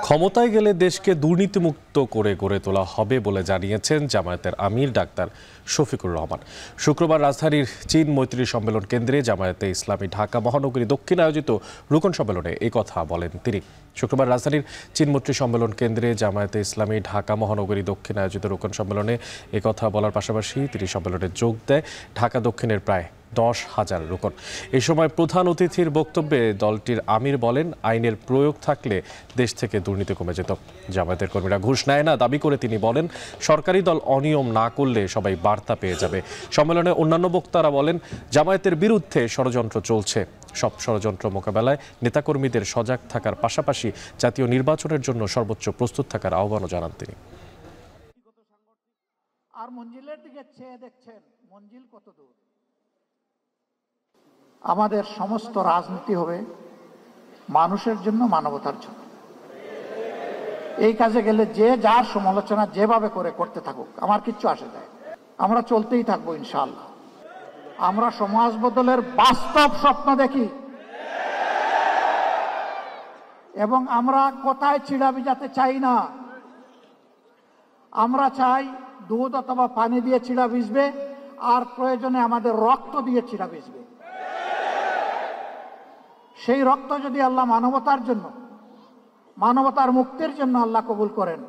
ক্ষমতায় গেলে দেশকে দুর্নীতিমুক্ত করে গড়ে তোলা হবে বলে জানিয়েছেন জামায়াতের আমির ডাক্তার শফিকুর রহমান। শুক্রবার রাজধানীর চীন মৈত্রী সম্মেলন কেন্দ্রে জামায়াতে ইসলামী ঢাকা মহানগরী দক্ষিণ আয়োজিত রুকন সম্মেলনে এই কথা বলেন তিনি। শুক্রবার রাজধানীর চীন মৈত্রী সম্মেলন কেন্দ্রে জামায়াতে ইসলামী ঢাকা মহানগরী দক্ষিণ আয়োজিত রুকন সম্মেলনে এই কথা বলার পাশাপাশি তিনি সম্মেলনে যোগ দেয় ঢাকা দক্ষিণের প্রায় 10,000 রুকন। এই সময় প্রধান অতিথির বক্তব্যে দলটির আমির বলেন, আইনের প্রয়োগ থাকলে দেশ থেকে দুর্নীতি কমে যেত। জামায়াতের কর্মীরা ঘুষ নেয় না দাবি করে তিনি বলেন, সরকারি দল অনিয়ম না করলে সবাই বার্তা পেয়ে যাবে। সম্মেলনে অন্যান্য বক্তারা বলেন, জামায়াতের বিরুদ্ধে ষড়যন্ত্র চলছে। সব ষড়যন্ত্র মোকাবেলায় নেতাকর্মীদের সজাগ থাকার পাশাপাশি জাতীয় নির্বাচনের জন্য সর্বোচ্চ প্রস্তুত থাকার আহ্বানও জানান তিনি। আর মঞ্জিলের দিকে চেয়ে দেখছেন, মঞ্জিল কত দূর। আমাদের সমস্ত রাজনীতি হবে মানুষের জন্য, মানবতার জন্য। এই কাজে গেলে যে যার সমালোচনা যেভাবে করে করতে থাকুক, আমার কিচ্ছু আসে যায়। আমরা চলতেই থাকবো ইনশাআল্লাহ। আমরা সমাজ বদলের বাস্তব স্বপ্ন দেখি এবং আমরা কোথায় চিড়া ভিজাতে চাই না। আমরা চাই দুধ অথবা পানি দিয়ে চিড়া ভিজবে, আর প্রয়োজনে আমাদের রক্ত দিয়ে চিড়া ভিজবে। সেই রক্ত যদি আল্লাহ মানবতার জন্য, মানবতার মুক্তির জন্য আল্লাহ কবুল করেন,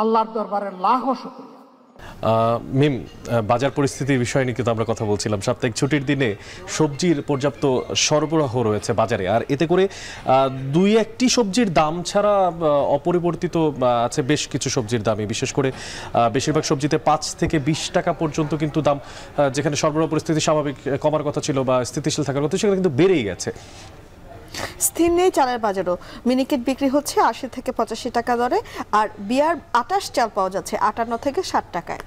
আল্লাহর দরবারে লাখো শুকরিয়া। মিম, বাজার পরিস্থিতির বিষয় নিয়ে কিন্তু আমরা কথা বলছিলাম। সাপ্তাহিক ছুটির দিনে সবজির পর্যাপ্ত সরবরাহ রয়েছে বাজারে, আর এতে করে দুই একটি সবজির দাম ছাড়া অপরিবর্তিত আছে বেশ কিছু সবজির দামই। বিশেষ করে বেশিরভাগ সবজিতে 5 থেকে 20 টাকা পর্যন্ত কিন্তু দাম, যেখানে সরবরাহ পরিস্থিতি স্বাভাবিক কমার কথা ছিল বা স্থিতিশীল থাকার কথা, সেখানে কিন্তু বেড়েই গেছে। স্থির নেই চালের বাজারও। মিনিকেট বিক্রি হচ্ছে 80 থেকে 85 টাকা দরে, আর বিয়ার 28 চাল পাওয়া যাচ্ছে 58 থেকে 60 টাকায়।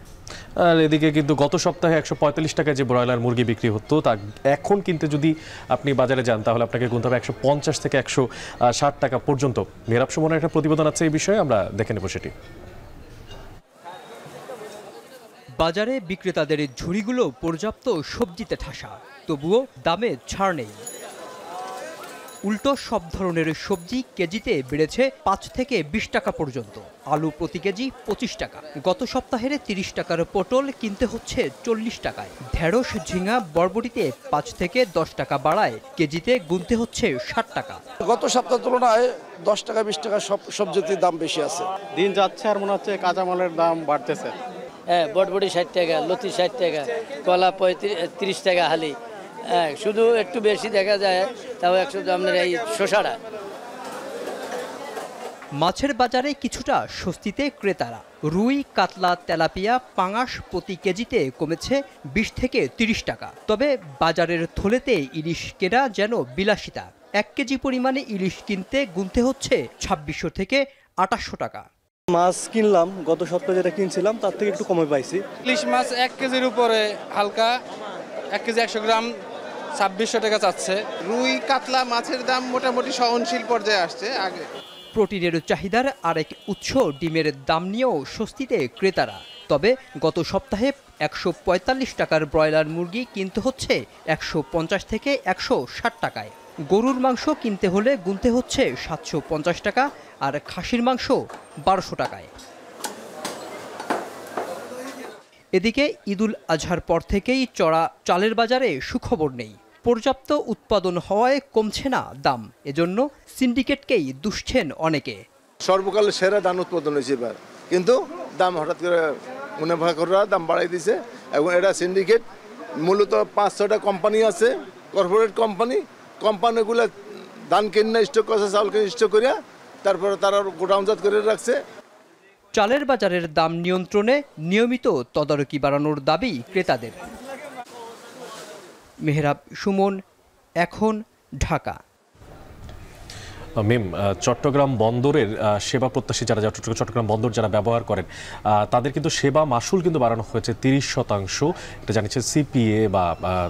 আর এদিকে কিন্তু গত সপ্তাহে 145 টাকায় যে ব্রয়লার মুরগি বিক্রি হতো, তা এখন কিনতে যদি আপনি বাজারে যান তাহলে আপনাকে গুনতে হবে 150 থেকে 160 টাকা পর্যন্ত। মেহরাব সুমনের একটা প্রতিবেদন আছে এই বিষয়ে, আমরা দেখে নেব সেটি। বাজারে বিক্রেতাদের ঝুড়িগুলো পর্যাপ্ত সবজিতে ঠাসা, তবুও দামে ছাড় নেই। উল্টো সব ধরনের সবজি কেজিতে বেড়েছে 5 থেকে 20 টাকা পর্যন্ত। আলু প্রতি কেজি 25 টাকা। গত সপ্তাহের 30 টাকার পটল কিনতে হচ্ছে 40 টাকায়। ঢেঁড়স, ঝিঙা, বরবটিতে 5 থেকে 10 টাকা বাড়ায় কেজিতে গুনতে হচ্ছে 60 টাকা। গত সপ্তাহের তুলনায় 10 টাকা 20 টাকা সব সবজির দাম বেশি আছে। দিন যাচ্ছে আর মনে হচ্ছে কাঁচামালের দাম বাড়তেছে। হ্যাঁ, বটবটি 60 টাকা, লতি 60 টাকা, কলা 30 টাকা হালি। হ্যাঁ, শুধু একটু বেশি দেখা যায় তাও 100 আপনার এই শসাটা। মাছের বাজারে কিছুটা স্বস্তিতে ক্রেতারা। রুই, কাতলা, তেলাপিয়া, পাঙাশ প্রতি কেজিতে কমেছে 20 থেকে 30 টাকা। তবে বাজারের থলেতে ইলিশ কেনা যেন বিলাসিতা। 1 কেজি পরিমাণে ইলিশ কিনতে গুনতে হচ্ছে 2600 থেকে 2800 টাকা। মাছ কিনলাম, গত সপ্তাহে যেটা কিনছিলাম তার থেকে একটু কমে পাইছি। ইলিশ মাছ 1 কেজির উপরে হালকা, 1 কেজি 100 গ্রাম 2600 টাকা চাচ্ছে। রুই, কাতলা মাছের দাম মোটামুটি সহনশীল পর্যায়ে আসছে। আগে প্রোটিনের চাহিদার আরেক উৎস ডিমের দাম নিয়েও স্বস্তিতে ক্রেতারা। তবে গত সপ্তাহে 145 টাকার ব্রয়লার মুরগি কিনতে হচ্ছে 150 থেকে 160 টাকায়। গরুর মাংস কিনতে হলে গুনতে হচ্ছে 750 টাকা, আর খাসির মাংস 1200 টাকায়। এদিকে ঈদুল আজহার পর থেকেই চড়া চালের বাজারে সুখবর নেই। পর্যাপ্ত উৎপাদন হওয়ায় কমছে না দাম। এজন্য সিন্ডিকেটকেই দুষছেন অনেকে। সর্বকালের সেরা ধান উৎপাদন হয়েছে এবার, কিন্তু দাম হঠাৎ করে মুনাফাখোররা দাম বাড়াই দিছে। এবং এটা সিন্ডিকেট, মূলত 5-6টা কোম্পানি আছে, কর্পোরেট কোম্পানিগুলো ধান কিনে স্টক করছে, চাউল কিনে স্টক করিয়া তারপরে তারা গোডাউনজাত করে রাখছে। চালের বাজারের দাম নিয়ন্ত্রণে নিয়মিত তদারকি বাড়ানোর দাবি ক্রেতাদের। মেহরাব সুমন, এখন, ঢাকা। মিম, চট্টগ্রাম বন্দরের সেবা প্রত্যাশী যারা চট্টগ্রাম বন্দর যারা ব্যবহার করেন তাদের কিন্তু সেবা মাশুল কিন্তু বাড়ানো হয়েছে 30%। এটা জানিয়েছে সিপিএ বা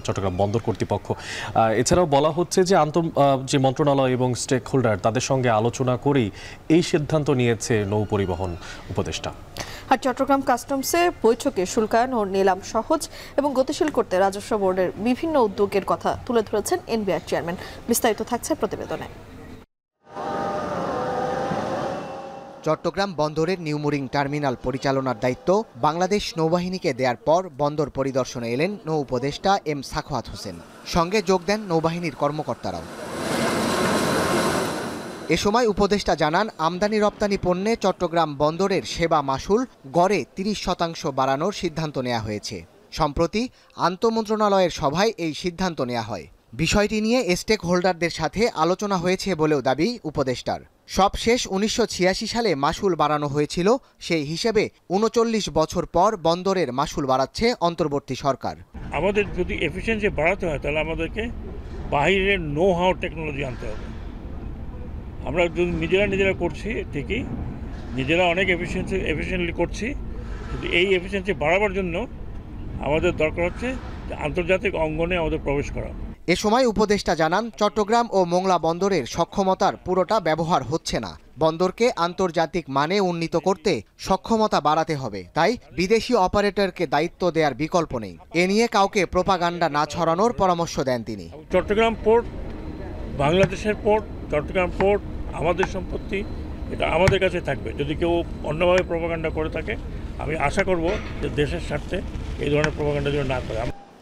চট্টগ্রাম বন্দর কর্তৃপক্ষ। এছাড়াও বলা হচ্ছে যে যে মন্ত্রণালয় এবং স্টেক হোল্ডার তাদের সঙ্গে আলোচনা করেই এই সিদ্ধান্ত নিয়েছে নৌ পরিবহন উপদেষ্টা। আর চট্টগ্রাম কাস্টমসে বৈঠকে শুল্কায়ন ও নিলাম সহজ এবং গতিশীল করতে রাজস্ব বোর্ডের বিভিন্ন উদ্যোগের কথা তুলে ধরেছেন এনবিআর চেয়ারম্যান। বিস্তারিত থাকছে প্রতিবেদনে। চট্টগ্রাম বন্দরের নিউমুরিং টার্মিনাল পরিচালনার দায়িত্ব বাংলাদেশ নৌবাহিনীকে দেওয়ার পর বন্দর পরিদর্শনে এলেন নৌ উপদেষ্টা এম সাখাওয়াত হোসেন। সঙ্গে যোগ দেন নৌবাহিনীর কর্মকর্তারাও। এ সময় উপদেষ্টা জানান, আমদানি রপ্তানি পণ্যে চট্টগ্রাম বন্দরের সেবা মাশুল গড়ে 30% বাড়ানোর সিদ্ধান্ত নেওয়া হয়েছে। সম্প্রতি আন্তঃমন্ত্রণালয়ের সভায় এই সিদ্ধান্ত নেওয়া হয়। বিষয়টি নিয়ে স্টেক হোল্ডারদের সাথে আলোচনা হয়েছে বলেও দাবি উপদেষ্টার। সবশেষ 1986 সালে মাশুল বাড়ানো হয়েছিল, সেই হিসেবে 39 বছর পর বন্দরের মাশুল বাড়াচ্ছে অন্তর্বর্তী সরকার। আমাদের যদি এফিসিয়েন্সি বাড়াতে হয় তাহলে আমাদেরকে বাইরের নো হাউ টেকনোলজি আনতে হবে। আমরা যদি নিজেরা করছি ঠিকই, নিজেরা অনেক এফিসিয়েন্টলি করছি, কিন্তু এই এফিসিয়েন্সি বাড়াবার জন্য আমাদের দরকার হচ্ছে আন্তর্জাতিক অঙ্গনে আমাদের প্রবেশ করা। এ সময় উপদেষ্টা জানান, চট্টগ্রাম ও মোংলা বন্দরের সক্ষমতার পুরোটা ব্যবহার হচ্ছে না। বন্দরকে আন্তর্জাতিক মানে উন্নীত করতে সক্ষমতা বাড়াতে হবে, তাই বিদেশি অপারেটরকে দায়িত্ব দেওয়ার বিকল্প নেই। এ নিয়ে কাউকে প্রোপাগান্ডা না ছড়ানোর পরামর্শ দেন তিনি। চট্টগ্রাম পোর্ট বাংলাদেশের পোর্ট, চট্টগ্রাম পোর্ট আমাদের সম্পত্তি, এটা আমাদের কাছে থাকবে। যদি কেউ অন্যভাবে প্রোপাগান্ডা করে থাকে, আমি আশা করব যে দেশের স্বার্থে এই ধরনের প্রোপাগান্ডা যেন না করে।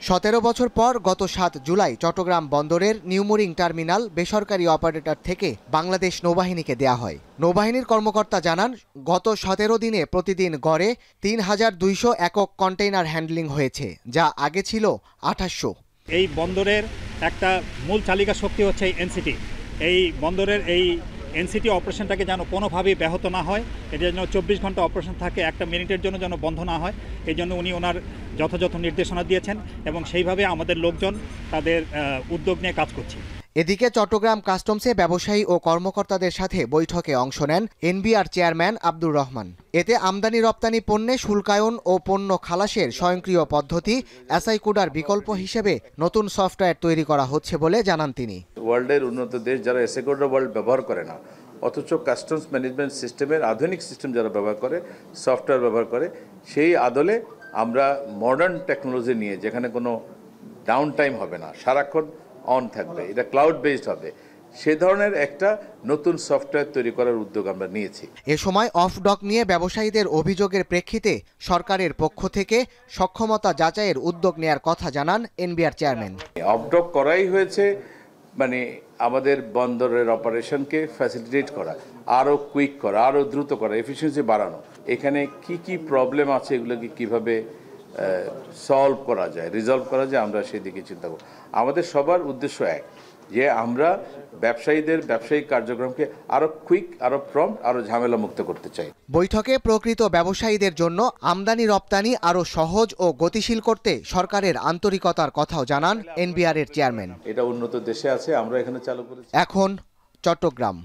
17 বছর পর গত 7 জুলাই চট্টগ্রাম বন্দরের নিউমুরিং টার্মিনাল বেসরকারি অপারেটর থেকে বাংলাদেশ নৌবাহিনীকে দেয়া হয়। নৌবাহিনীর কর্মকর্তা জানান, গত 17 দিনে প্রতিদিন গড়ে 3200 একক কন্টেইনার হ্যান্ডলিং হয়েছে, যা আগে ছিল 2800। এই বন্দরের একটা মূল চালিকা শক্তি হচ্ছে এনসিটি। এই বন্দরের এই এনসিটি অপারেশনটাকে যেন কোনোভাবেই ব্যাহত না হয়, এটা যেন 24 ঘন্টা অপারেশন থাকে, একটা মিনিটের জন্য যেন বন্ধ না হয়, এই জন্য উনি ওনার যথাযথ নির্দেশনা দিয়েছেন এবং সেইভাবে আমাদের লোকজন তাদের উদ্যোগ নিয়ে কাজ করছে। এদিকে চট্টগ্রাম কাস্টমসে ব্যবসায়ী ও কর্মকর্তাদের সাথে বৈঠকে অংশ নেন এনবিআর চেয়ারম্যান আব্দুর রহমান। এতে আমদানি রপ্তানি পণ্যে শুল্কায়ন ও পণ্য খালাসের স্বয়ংক্রিয় পদ্ধতি এসআইকুডার বিকল্প হিসেবে নতুন সফটওয়্যার তৈরি করা হচ্ছে বলে জানান তিনি। ওয়ার্ল্ডের উন্নত দেশ যারা এসআইকুডার ওয়ার্ল্ড ব্যবহার করে না, অথচ কাস্টমস ম্যানেজমেন্ট সিস্টেমের আধুনিক সিস্টেম যারা ব্যবহার করে, সফটওয়্যার ব্যবহার করে, সেই আদলে আমরা মডার্ন টেকনোলজি নিয়ে, যেখানে কোনো ডাউন টাইম হবে না, সারাক্ষণ অন থাকবে, এটা ক্লাউড বেসড হবে, সে ধরনের একটা নতুন সফটওয়্যার তৈরি করার উদ্যোগ আমরা নিয়েছি। এ সময় অফ ডক নিয়ে ব্যবসায়ীদের অভিযোগের প্রেক্ষিতে সরকারের পক্ষ থেকে সক্ষমতা যাচাইয়ের উদ্যোগ নেয়ার কথা জানান এনবিআর চেয়ারম্যান। অফ ডক করাই হয়েছে মানে আমাদের বন্দরের অপারেশনকে ফ্যাসিলিটেট করা, আরও কুইক করা, আরও দ্রুত করা, এফিসিয়েন্সি বাড়ানো। এখানে কি প্রবলেম আছে, এগুলোকে কিভাবে সলভ করা যায়, রিজলভ করা যায়, আমরা সেই দিকে চিন্তা করব। আমাদের সবার উদ্দেশ্য এক, যে আমরা ব্যবসায়ীদের ব্যবসায়িক কার্যক্রমকে আরও কুইক, আরও প্রম্পট, আরও ঝামেলা মুক্ত করতে চাই। বৈঠকে প্রকৃত ব্যবসায়ীদের জন্য আমদানি রপ্তানি আরও সহজ ও গতিশীল করতে সরকারের আন্তরিকতার কথাও জানান এনবিআর এর চেয়ারম্যান। এটা উন্নত দেশে আছে, আমরা এখানে চালু করেছি। এখন চট্টগ্রাম।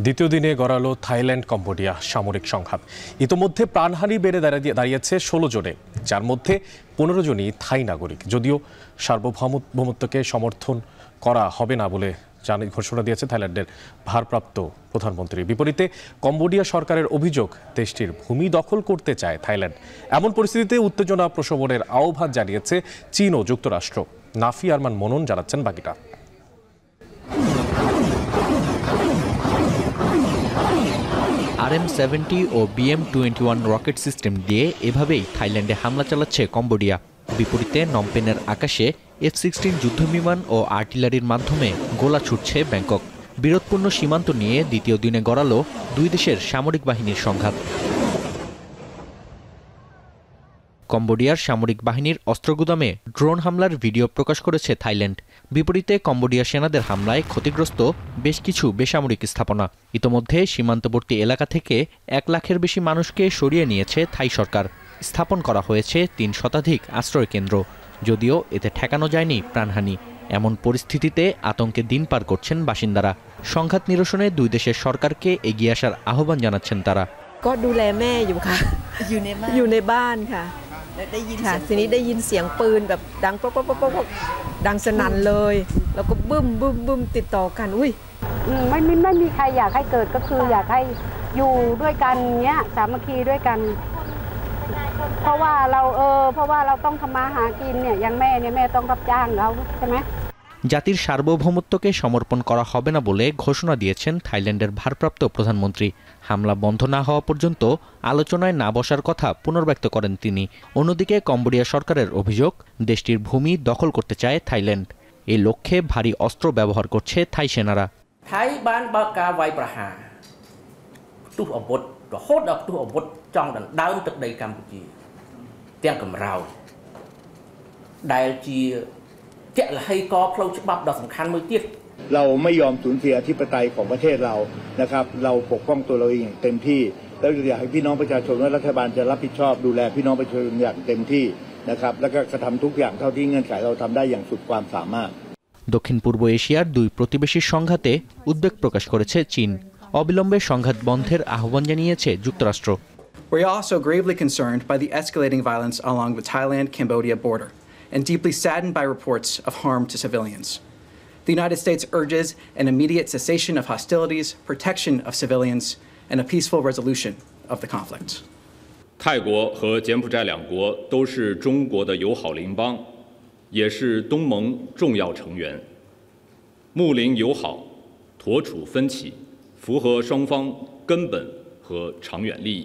দ্বিতীয় দিনে গড়ালো থাইল্যান্ড কম্বোডিয়া সামরিক সংঘাত। ইতোমধ্যে প্রাণহানি বেড়ে দাঁড়িয়েছে 16 জনে, যার মধ্যে 15 জনই থাই নাগরিক। যদিও সার্বভৌমত্বকে সমর্থন করা হবে না বলে ঘোষণা দিয়েছে থাইল্যান্ডের ভারপ্রাপ্ত প্রধানমন্ত্রী। বিপরীতে কম্বোডিয়া সরকারের অভিযোগ, দেশটির ভূমি দখল করতে চায় থাইল্যান্ড। এমন পরিস্থিতিতে উত্তেজনা প্রশমনের আহ্বান জানিয়েছে চীন ও যুক্তরাষ্ট্র। নাফি আরমান মনন জানাচ্ছেন বাকিটা। RM-70 ও BM-21 রকেট সিস্টেম দিয়ে এভাবেই থাইল্যান্ডে হামলা চালাচ্ছে কম্বোডিয়া। বিপরীতে নমপেনের আকাশে F-16 যুদ্ধবিমান ও আর্টিলারির মাধ্যমে গোলা ছুটছে ব্যাংকক। বিরোধপূর্ণ সীমান্ত নিয়ে দ্বিতীয় দিনে গড়ালো দুই দেশের সামরিক বাহিনীর সংঘাত। কম্বোডিয়ার সামরিক বাহিনীর অস্ত্রগুদামে ড্রোন হামলার ভিডিও প্রকাশ করেছে থাইল্যান্ড। বিপরীতে কম্বোডিয়া সেনাদের হামলায় ক্ষতিগ্রস্ত বেশ কিছু বেসামরিক স্থাপনা। ইতোমধ্যে সীমান্তবর্তী এলাকা থেকে 1 লাখের বেশি মানুষকে সরিয়ে নিয়েছে থাই সরকার। স্থাপন করা হয়েছে 3 শতাধিক আশ্রয় কেন্দ্র। যদিও এতে ঠেকানো যায়নি প্রাণহানি। এমন পরিস্থিতিতে আতঙ্কে দিন পার করছেন বাসিন্দারা। সংঘাত নিরসনে দুই দেশের সরকারকে এগিয়ে আসার আহ্বান জানাচ্ছেন তারা। ก็ดูแลแม่อยู่ค่ะอยู่ในบ้านค่ะค่ะทีนี้ได้ยินเสียงปืนแบบดังป๊อกดังสนั่นเลยแล้วก็บึ้มบึ้มบึ้มติดต่อกันอุ้ยไม่มีใครอยากให้เกิดก็คืออยากให้อยู่ด้วยกันเงี้ยสามัคคีด้วยกันเพราะว่าเราต้องทำมาหากินเนี่ยอย่างแม่เนี่ยแม่ต้องรับจ้างเขาใช่ไหม জাতির সার্বভৌমত্বকে সমর্পণ করা হবে না বলে ঘোষণা দিয়েছেন থাইল্যান্ডের ভারপ্রাপ্ত প্রধানমন্ত্রী। হামলা বন্ধ না হওয়া পর্যন্ত আলোচনায় না বসার কথা পুনর্ব্যক্ত করেন তিনি। অন্যদিকে কম্বোডিয়া সরকারের অভিযোগ, দেশটির ভূমি দখল করতে চায় থাইল্যান্ড। এই লক্ষ্যে ভারী অস্ত্র ব্যবহার করছে থাই সেনারা। Thái ban báo cáo vai Praha tu ở bột và hốt đập tu ở bột trong đàn đau thực đầy Campuchia tiếng cầm rào đại chi chạy là hay có flow chức bắp đóสำคัญมือtiết เราไม่ยอมสูญเสียอธิปไตยของประเทศเรานะครับเราปกป้องตัวเราเองอย่างเต็มที่แล้วอยากให้พี่น้องประชาชนและรัฐบาลจะรับผิดชอบดูแลพี่น้องประชาชนอย่างเต็มที่นะครับแล้วก็กระทำทุกอย่างเท่าที่เงื่อนไขเราทำได้อย่างสุดความสามารถদক্ষিণ পূর্ব এশিয়ার দুই প্রতিবেশীর সংঘাতে উদ্বেগ প্রকাশ করেছে চীন। অবিলম্বে সংঘাত বন্ধের আহ্বান জানিয়েছে যুক্তরাষ্ট্র। We are also gravely concerned by the escalating violence along the Thailand-Cambodia border and deeply saddened by reports of harm to civilians. The United States urges an immediate cessation of hostilities, protection of civilians, and a peaceful resolution of the conflict. 泰国和柬埔寨两国都是中国的友好邻邦，也是东盟重要成员。睦邻友好，妥处分歧，符合双方根本和长远利益。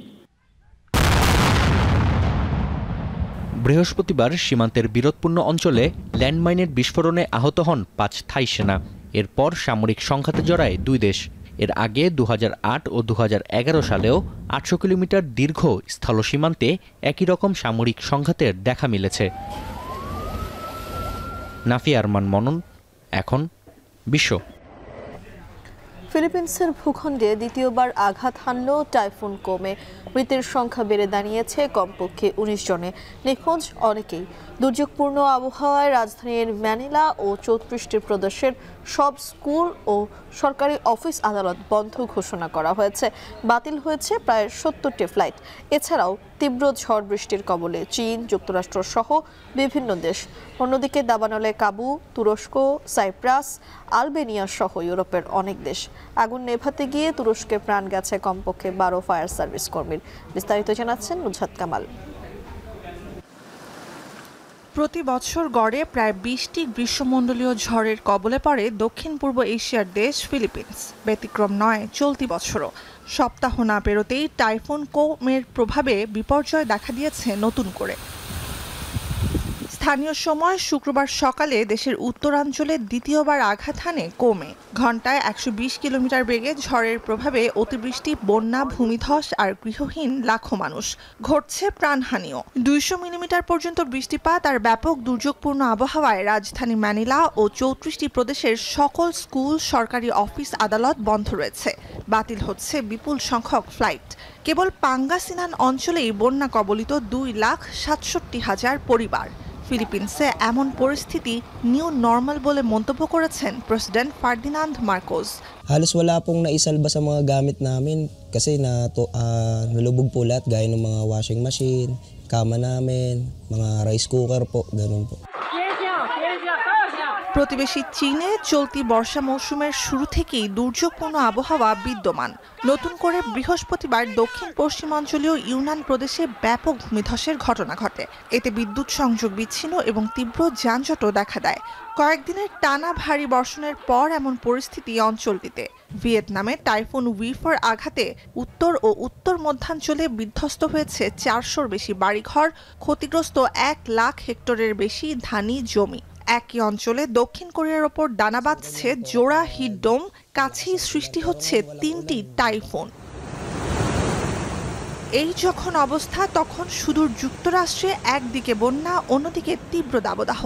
বৃহস্পতিবার সীমান্তের বিরোধপূর্ণ অঞ্চলে ল্যান্ডমাইনের বিস্ফোরণে আহত হন 5 থাই সেনা। এরপর সামরিক সংঘাতে জড়ায় দুই দেশ। এর আগে 2008 ও 2011 সালেও 800 কিলোমিটার দীর্ঘ স্থল সীমান্তে একই রকম সামরিক সংঘাতের দেখা মিলেছে। নাফি আরমান মনন, এখন বিশ্ব। ফিলিপিন্সের ভূখণ্ডে দ্বিতীয়বার আঘাত হানল টাইফুন কোমে। মৃতের সংখ্যা বেড়ে দাঁড়িয়েছে কমপক্ষে 19 জনে। নিখোঁজ অনেকেই। দুর্যোগপূর্ণ আবহাওয়ায় রাজধানীর ম্যানিলা ও 34টি প্রদেশের সব স্কুল ও সরকারি অফিস আদালত বন্ধ ঘোষণা করা হয়েছে। বাতিল হয়েছে প্রায় 70টি ফ্লাইট। এছাড়াও তীব্র ঝড় বৃষ্টির কবলে চীন, যুক্তরাষ্ট্র সহ বিভিন্ন দেশ। অন্যদিকে দাবানলে কাবু, তুরস্ক, সাইপ্রাস, আলবেনিয়া সহ ইউরোপের অনেক দেশ। আগুন নেভাতে গিয়ে তুরস্কে প্রাণ গেছে কমপক্ষে 12 ফায়ার সার্ভিস কর্মীর। বিস্তারিত জানাচ্ছেন নুজহাত কামাল। প্রতি বছর গড়ে প্রায় 20টি গ্রীষ্মমণ্ডলীয় ঝড়ের কবলে পড়ে দক্ষিণ পূর্ব এশিয়ার দেশ ফিলিপিন্স। ব্যতিক্রম নয় চলতি বছরও। সপ্তাহ না পেরোতেই টাইফুন কোমের প্রভাবে বিপর্যয় দেখা দিয়েছে নতুন করে। স্থানীয় সময় শুক্রবার সকালে দেশের উত্তরাঞ্চলে দ্বিতীয়বার আঘাত হানে কোমে। ঘণ্টায় 120 কিলোমিটার বেগে ঝড়ের প্রভাবে অতিবৃষ্টি, বন্যা, ভূমিধস আর গৃহহীন লাখো মানুষ। ঘটছে প্রাণহানিও। 200 মিলিমিটার পর্যন্ত বৃষ্টিপাত আর ব্যাপক দুর্যোগপূর্ণ আবহাওয়ায় রাজধানী ম্যানিলা ও 34টি প্রদেশের সকল স্কুল, সরকারি অফিস আদালত বন্ধ রয়েছে। বাতিল হচ্ছে বিপুল সংখ্যক ফ্লাইট। কেবল পাঙ্গাসিনান অঞ্চলেই বন্যা কবলিত 2,67,000 পরিবার। ফিলিপিন্সে এমন পরিস্থিতি নিউ নর্মাল বলে মন্তব্য করেছেন president Ferdinand Marcos. Halos wala pong naisalba sa mga gamit namin kasi nalubog po lahat gaya ng mga washing machine, kama namin, mga rice cooker po, ganun po. প্রতিবেশী চীনে চলতি বর্ষা মৌসুমের শুরু থেকেই দুর্যোগপূর্ণ আবহাওয়া বিদ্যমান। নতুন করে বৃহস্পতিবার দক্ষিণ পশ্চিমাঞ্চলীয় ইউনান প্রদেশে ব্যাপক ভূমিধসের ঘটনা ঘটে। এতে বিদ্যুৎ সংযোগ বিচ্ছিন্ন এবং তীব্র যানজটও দেখা দেয়। কয়েকদিনের টানা ভারী বর্ষণের পর এমন পরিস্থিতি অঞ্চলটিতে। ভিয়েতনামে টাইফুন উইফার আঘাতে উত্তর ও উত্তর মধ্যাঞ্চলে বিধ্বস্ত হয়েছে 400-র বেশি বাড়িঘর, ক্ষতিগ্রস্ত 1 লাখ হেক্টরের বেশি ধানি জমি। একই অঞ্চলে দক্ষিণ কোরিয়ার ওপর দানা বাঁধছে জোড়া হিট ডোম। কাছেই সৃষ্টি হচ্ছে 3টি টাইফুন। এই যখন অবস্থা, তখন সুদূর যুক্তরাষ্ট্রে একদিকে বন্যা, অন্যদিকে তীব্র দাবদাহ।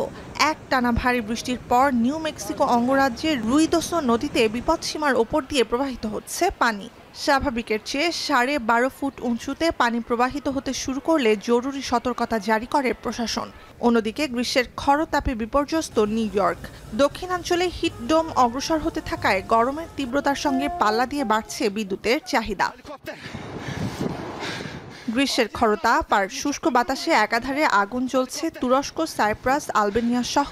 একটানা ভারী বৃষ্টির পর নিউ মেক্সিকো অঙ্গরাজ্যের রুইদোসো নদীতে বিপদসীমার ওপর দিয়ে প্রবাহিত হচ্ছে পানি। স্বাভাবিকের চেয়ে 12.5 ফুট উঁচুতে পানি প্রবাহিত হতে শুরু করলে জরুরি সতর্কতা জারি করে প্রশাসন। অন্যদিকে গ্রীষ্মের খরতাপে বিপর্যস্ত নিউ ইয়র্ক। দক্ষিণাঞ্চলে হিট ডোম অগ্রসর হতে থাকায় গরমের তীব্রতার সঙ্গে পাল্লা দিয়ে বাড়ছে বিদ্যুতের চাহিদা। গ্রীষ্মের খরতাপ আর শুষ্ক বাতাসে একাধারে আগুন জ্বলছে তুরস্ক, সাইপ্রাস, আলবেনিয়া সহ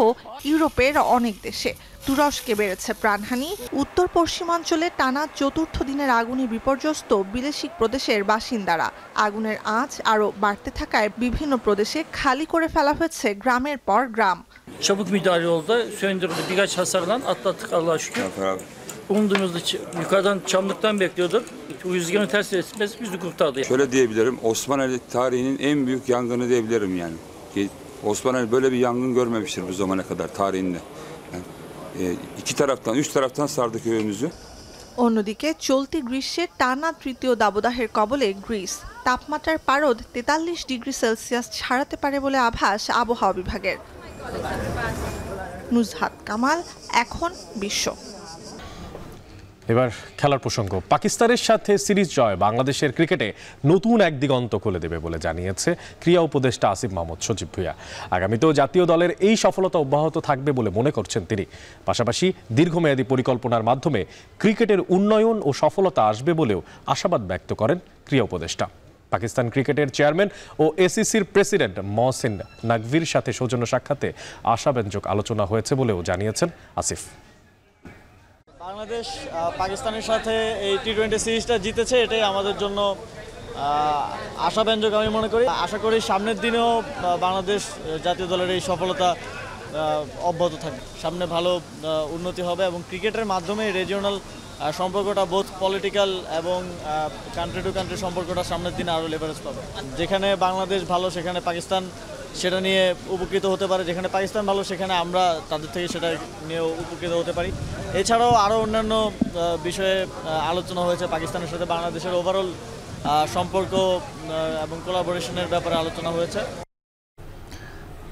ইউরোপের অনেক দেশে। তুরস্কে বেড়েছে প্রাণহানি। উত্তর পশ্চিমাঞ্চলে টানা 4র্থ দিনের আগুনে বিপর্যস্ত বিলেসিক প্রদেশের বাসিন্দারা। আগুনের আঁচ আরও বাড়তে থাকায় বিভিন্ন প্রদেশে খালি করে ফেলা হয়েছে গ্রামের পর গ্রাম। çabuk müdahale oldu. Söndürdü. Birkaç hasardan atlattık Allah'a şükür. Umduğumuzda yukarıdan çamlıktan bekliyorduk. Rüzgarın ters etmez bizi kurtardı. Şöyle diyebilirim. Osmanlı tarihinin en büyük yangını diyebilirim yani. Osmanlı böyle bir yangın görmemiştir bu zamana kadar tarihinde. Yani, üç taraftan sardı köyümüzü. অন্যদিকে চলতি গ্রীষ্মের টানা তৃতীয় দাবদাহের কবলে Greece তাপমাত্রার পারদ 43 degree Celsius ছাড়াতে পারে বলে আভাস আবহাওয়া বিভাগের। নুজহাত কামাল, এখন বিশ্ব। এবার খেলার প্রসঙ্গ। পাকিস্তানের সাথে সিরিজ জয় বাংলাদেশের ক্রিকেটে নতুন এক দিগন্ত খুলে দেবে বলে জানিয়েছে ক্রীড়া উপদেষ্টা আসিফ মাহমুদ সজীব ভুঁইয়া। আগামীতেও জাতীয় দলের এই সফলতা অব্যাহত থাকবে বলে মনে করছেন তিনি। পাশাপাশি দীর্ঘমেয়াদী পরিকল্পনার মাধ্যমে ক্রিকেটের উন্নয়ন ও সফলতা আসবে বলেও আশাবাদ ব্যক্ত করেন ক্রীড়া উপদেষ্টা। পাকিস্তান ক্রিকেটের চেয়ারম্যান ও এসিসির প্রেসিডেন্ট মহসিন নাকভির সাথে সৌজন্য সাক্ষাতে আশাব্যঞ্জক আলোচনা হয়েছে বলেও জানিয়েছেন আসিফ। বাংলাদেশ পাকিস্তানের সাথে এই টি-20 সিরিজটা জিতেছে, এটাই আমাদের জন্য আশাব্যঞ্জক আমি মনে করি। আশা করি সামনের দিনেও বাংলাদেশ জাতীয় দলের এই সফলতা অব্যাহত থাকবে, সামনে ভালো উন্নতি হবে এবং ক্রিকেটের মাধ্যমে রিজিওনাল সম্পর্কটা বোথ পলিটিক্যাল এবং কান্ট্রি টু কান্ট্রি সম্পর্কটা সামনের দিনে আরও লেভারেজ পাবে। যেখানে বাংলাদেশ ভালো সেখানে পাকিস্তান সেটা নিয়ে উপকৃত হতে পারে, যেখানে পাকিস্তান ভালো সেখানে আমরা তাদের থেকে সেটা নিয়ে উপকৃত হতে পারি। এছাড়াও আরও অন্যান্য বিষয়ে আলোচনা হয়েছে। পাকিস্তানের সাথে বাংলাদেশের ওভারঅল সম্পর্ক এবং কোলাবোরেশনের ব্যাপারে আলোচনা হয়েছে।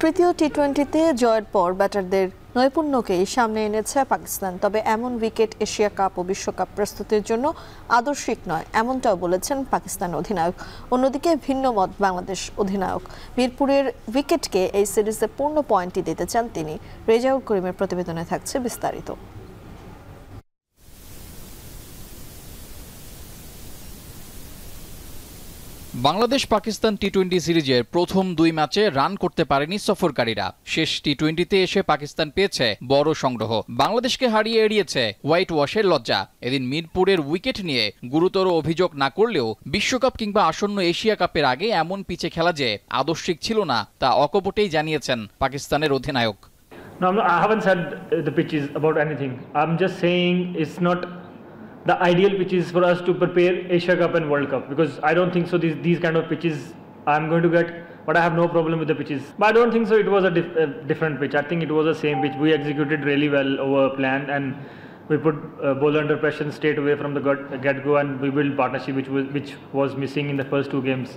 তৃতীয় টি-20তে জয়ের পর ব্যাটারদের নৈপুণ্যকেই সামনে এনেছে পাকিস্তান। তবে এমন উইকেট এশিয়া কাপ ও বিশ্বকাপ প্রস্তুতির জন্য আদর্শিক নয়, এমনটাও বলেছেন পাকিস্তান অধিনায়ক। অন্যদিকে ভিন্ন মত বাংলাদেশ অধিনায়ক। মিরপুরের উইকেটকে এই সিরিজে পূর্ণ পয়েন্টই দিতে চান তিনি। রেজাউল করিমের প্রতিবেদনে থাকছে বিস্তারিত। বাংলাদেশ পাকিস্তান টি-20 সিরিজের প্রথম 2 ম্যাচে রান করতে পারেনি সফরকারীরা। শেষ টি-20তে এসে পাকিস্তান পেয়েছে বড় সংগ্রহ, বাংলাদেশকে হারিয়ে এড়িয়েছে হোয়াইট ওয়াশের লজ্জা। এদিন মিরপুরের উইকেট নিয়ে গুরুতর অভিযোগ না করলেও বিশ্বকাপ কিংবা আসন্ন এশিয়া কাপের আগে এমন পিচে খেলা যে আদর্শিক ছিল না তা অকপটেই জানিয়েছেন পাকিস্তানের অধিনায়ক। No, I haven't said the pitches about anything. I'm just saying it's not the ideal pitches for us to prepare Asia Cup and World Cup, because I don't think so these kind of pitches I'm going to get, but I have no problem with the pitches. But I don't think so it was a different pitch. I think it was the same pitch. We executed really well over plan and we put bowler under pressure straight away from the get-go and we built partnership which was missing in the first 2 games.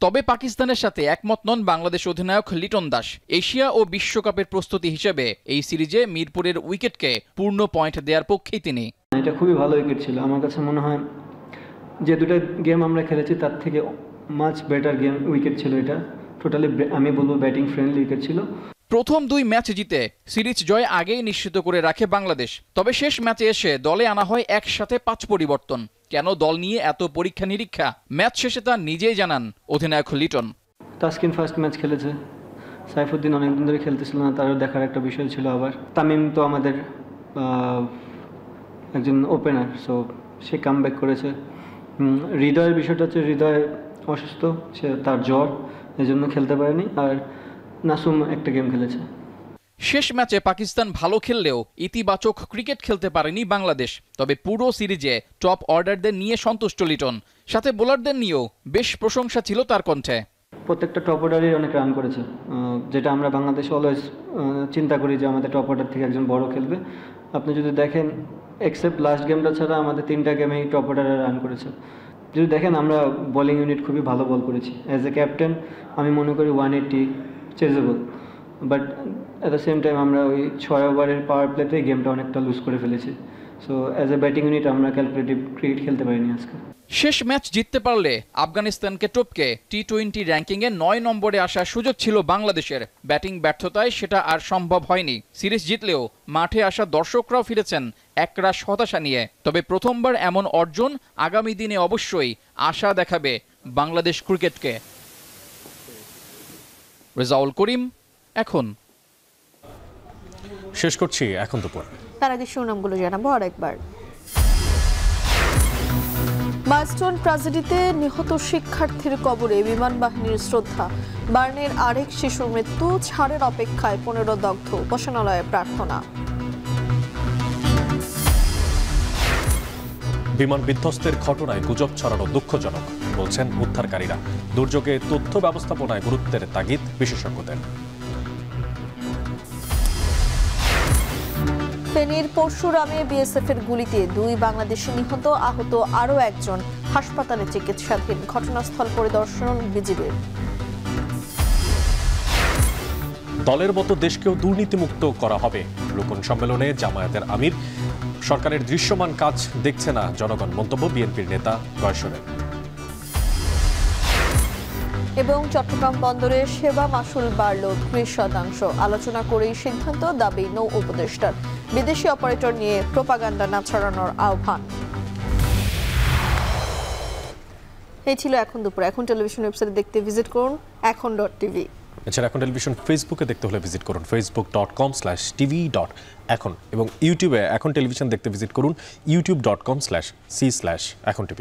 তবে পাকিস্তানের সাথে একমত নন বাংলাদেশ অধিনায়ক Liton Das. Asia ও বিশ্বকাপের প্রস্তুতি হিসেবে এই সিরিজে মিরপুরের উইকেটকে পূর্ণ পয়েন্ট দেওয়ার পক্ষেই তিনি। এটা খুবই ভালো উইকেট ছিল, আমার কাছে মনে হয় যে 2টা গেম আমরা খেলেছি তার থেকে মাচ বেটার গেম উইকেট ছিল এটা। টোটালি আমি বলবো ব্যাটিং ফ্রেন্ডলি উইকেট ছিল। প্রথম 2 ম্যাচ জিতে সিরিজ জয় আগেই নিশ্চিত করে রাখে বাংলাদেশ। তবে শেষ ম্যাচে এসে দলে আনা হয় একসাথে 5 পরিবর্তন। কেন দল নিয়ে এত পরীক্ষা নিরীক্ষা? ম্যাচ শেষে তা নিজেই জানান অধিনায়ক লিটন। তাসকিন ফার্স্ট ম্যাচ খেলেছে, সাইফুদ্দিন অনেকদিন ধরে খেলতেছিল না, তারও দেখার একটা বিষয় ছিল। আবার তামিম তো আমাদের একজন ওপেনার, সো সে কামব্যাক করেছে। হৃদয়ের বিষয়টা হচ্ছে হৃদয় অসুস্থ, সে তার জ্বর, এজন্য খেলতে পারেনি। আর নাসুম একটা গেম খেলেছে। শেষ ম্যাচে পাকিস্তান ভালো খেললেও ইতিবাচক ক্রিকেট খেলতে পারেনি বাংলাদেশ। তবে পুরো সিরিজে টপ অর্ডারদের নিয়ে সন্তুষ্ট লিটন, সাথে বোলারদের নিয়েও বেশ প্রশংসা ছিল তার কণ্ঠে। প্রত্যেকটা টপ অর্ডারই অনেক রান করেছে, যেটা আমরা বাংলাদেশে অলওয়েজ চিন্তা করি যে আমাদের টপ অর্ডার থেকে একজন বড় খেলবে। আপনি যদি দেখেন এক্সেপ্ট লাস্ট গেমটা ছাড়া আমাদের 3টা গেমেই টপ অর্ডারে রান করেছে। যদি দেখেন আমরা বোলিং ইউনিট খুবই ভালো বল করেছি। অ্যাজ এ ক্যাপ্টেন আমি মনে করি 180 chasable, but at the same time আমরা ওই 6 ওভারের পাওয়ার প্লেতেই গেমটা অনেকটা লুজ করে ফেলেছি। So as a batting unit আমরা ক্যালকুলেটিভ ক্রিকেট খেলতে পারিনি আজকে। শেষ ম্যাচ জিততে পারলে আফগানিস্তানকে টপকে টি-20 র্যাঙ্কিংয়ে 9 নম্বরে আসার সুযোগ ছিল বাংলাদেশের। ব্যাটিং ব্যর্থতায় সেটা আর সম্ভব হয়নি। সিরিজ জিতলেও মাঠে আসা দর্শকরাও ফিরেছেন একরাশ হতাশা নিয়ে। তবে প্রথমবার এমন অর্জন আগামী দিনে অবশ্যই আশা দেখাবে বাংলাদেশ ক্রিকেটকে। রেজাউল করিম, এখন। শেষ করছি এখন দুপুর। তার আগে শিরোনামগুলো জানাবো আরেকবার। মাইলস্টোন ট্র্যাজেডিতে নিহত শিক্ষার্থীর কবরে বিমান বাহিনীর শ্রদ্ধা। বার্নের আরেক শিশুর মৃত্যু, ছাড়ের অপেক্ষায় 15 দগ্ধ, উপাসনালয়ে প্রার্থনা। বিমান বিধ্বস্তের ঘটনায় গুজব ছড়ানো দুঃখজনক বলছেন উদ্ধারকারীরা। দুর্যোগে তথ্য ব্যবস্থাপনায় গুরুত্বের তাগিদ বিশেষজ্ঞদের। ফেনীর পরশুরামে বিএসএফের গুলিতে 2 বাংলাদেশি নিহত, আহত আরও একজন হাসপাতালে চিকিৎসাধীন। ঘটনাস্থল পরিদর্শন বিজিবির। দলের মতো দেশকেও দুর্নীতিমুক্ত করা হবে। রোকন সম্মেলনে জামায়াতের আমির। সরকারের দৃশ্যমান কাজ দেখছে না জনগণ, মন্তব্য বিএনপির নেতা গয়সরের। এবং চট্টগ্রাম বন্দরে সেবা মাশুল বাড়ল 30%। আলোচনা করেই সিদ্ধান্ত, দাবি নৌ উপদেষ্টার। বিদেশি অপারেটর নিয়ে প্রোপাগান্ডা না ছড়ানোর আহ্বান। এই ছিল এখন দুপুর। এখন টেলিভিশন ওয়েবসাইটে দেখতে ভিজিট করুন এখন.tv। এছাড়া এখন টেলিভিশন ফেসবুকে দেখতে হলে ভিজিট করুন facebook.com/tv.এখন এবং ইউটিউবে এখন টেলিভিশন দেখতে ভিজিট করুন youtube.com/c/echontv।